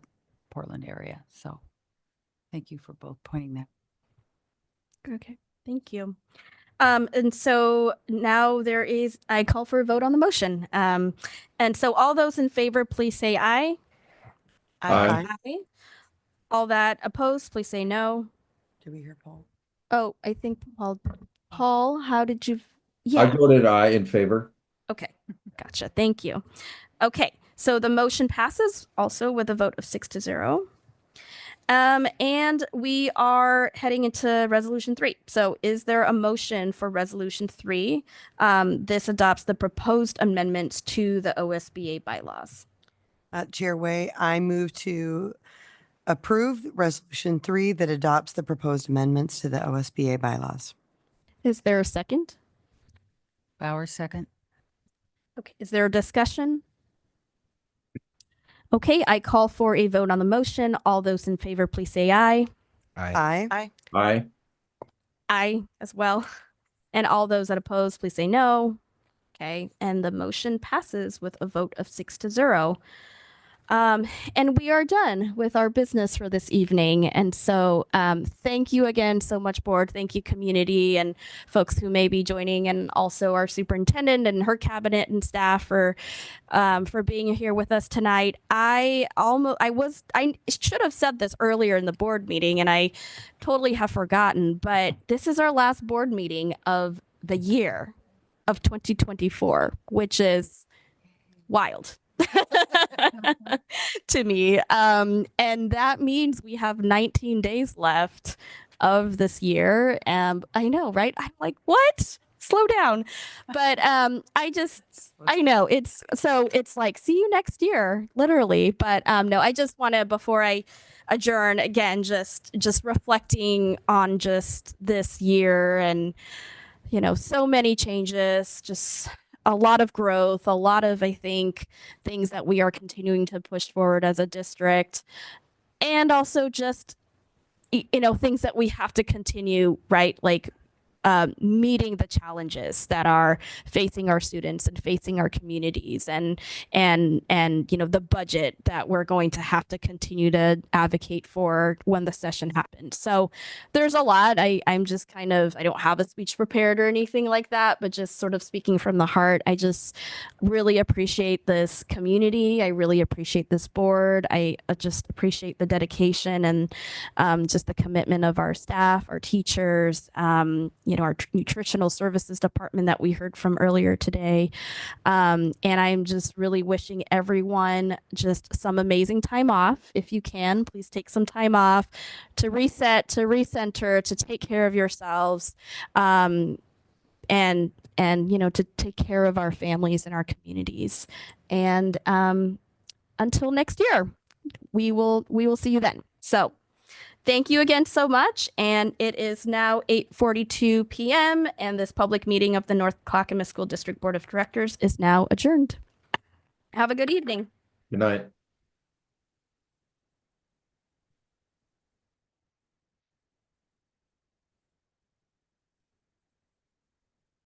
Portland area. So thank you for both pointing that. Okay. Thank you. And so now I call for a vote on the motion. And so all those in favor, please say aye. Aye. Aye. All that opposed, please say no. Do we hear Paul? Oh, I think Paul, how did you? I Yeah. voted aye in favor. Okay. Gotcha. Thank you. Okay. So the motion passes also with a vote of 6-0. And we are heading into resolution 3. So is there a motion for resolution 3? This adopts the proposed amendments to the OSBA bylaws. Chair Way, I move to approve resolution 3 that adopts the proposed amendments to the OSBA bylaws. Is there a second? Bauer, second. Okay. Is there a discussion? Okay, I call for a vote on the motion. All those in favor, please say aye. Aye. Aye. Aye. Aye as well. And all those that oppose, please say no. Okay, and the motion passes with a vote of 6-0. And we are done with our business for this evening. And so thank you again so much, board. Thank you, community and folks who may be joining, and also our superintendent and her cabinet and staff for being here with us tonight. I should have said this earlier in the board meeting, and I totally have forgotten, but this is our last board meeting of the year of 2024, which is wild. To me. And that means we have 19 days left of this year. I know, right? I'm like, what? Slow down. But I know it's like, see you next year, literally. But no, I just want to, before I adjourn again, just reflecting on just this year, and so many changes, just a lot of growth, a lot of, I think, things that we are continuing to push forward as a district, and also just, things that we have to continue, right? Like meeting the challenges that are facing our students and facing our communities, and the budget that we're going to have to continue to advocate for when the session happens. So there's a lot. I'm just I don't have a speech prepared or anything like that, but just sort of speaking from the heart. I just really appreciate this community. I really appreciate this board. I just appreciate the dedication and just the commitment of our staff, our teachers, our nutritional services department that we heard from earlier today. And I'm just really wishing everyone just some amazing time off. If you can, please take some time off to reset, to recenter, to take care of yourselves, and to take care of our families and our communities. And until next year, we will see you then. So thank you again so much. And it is now 8:42 p.m. and this public meeting of the North Clackamas School District Board of Directors is now adjourned. Have a good evening. Good night.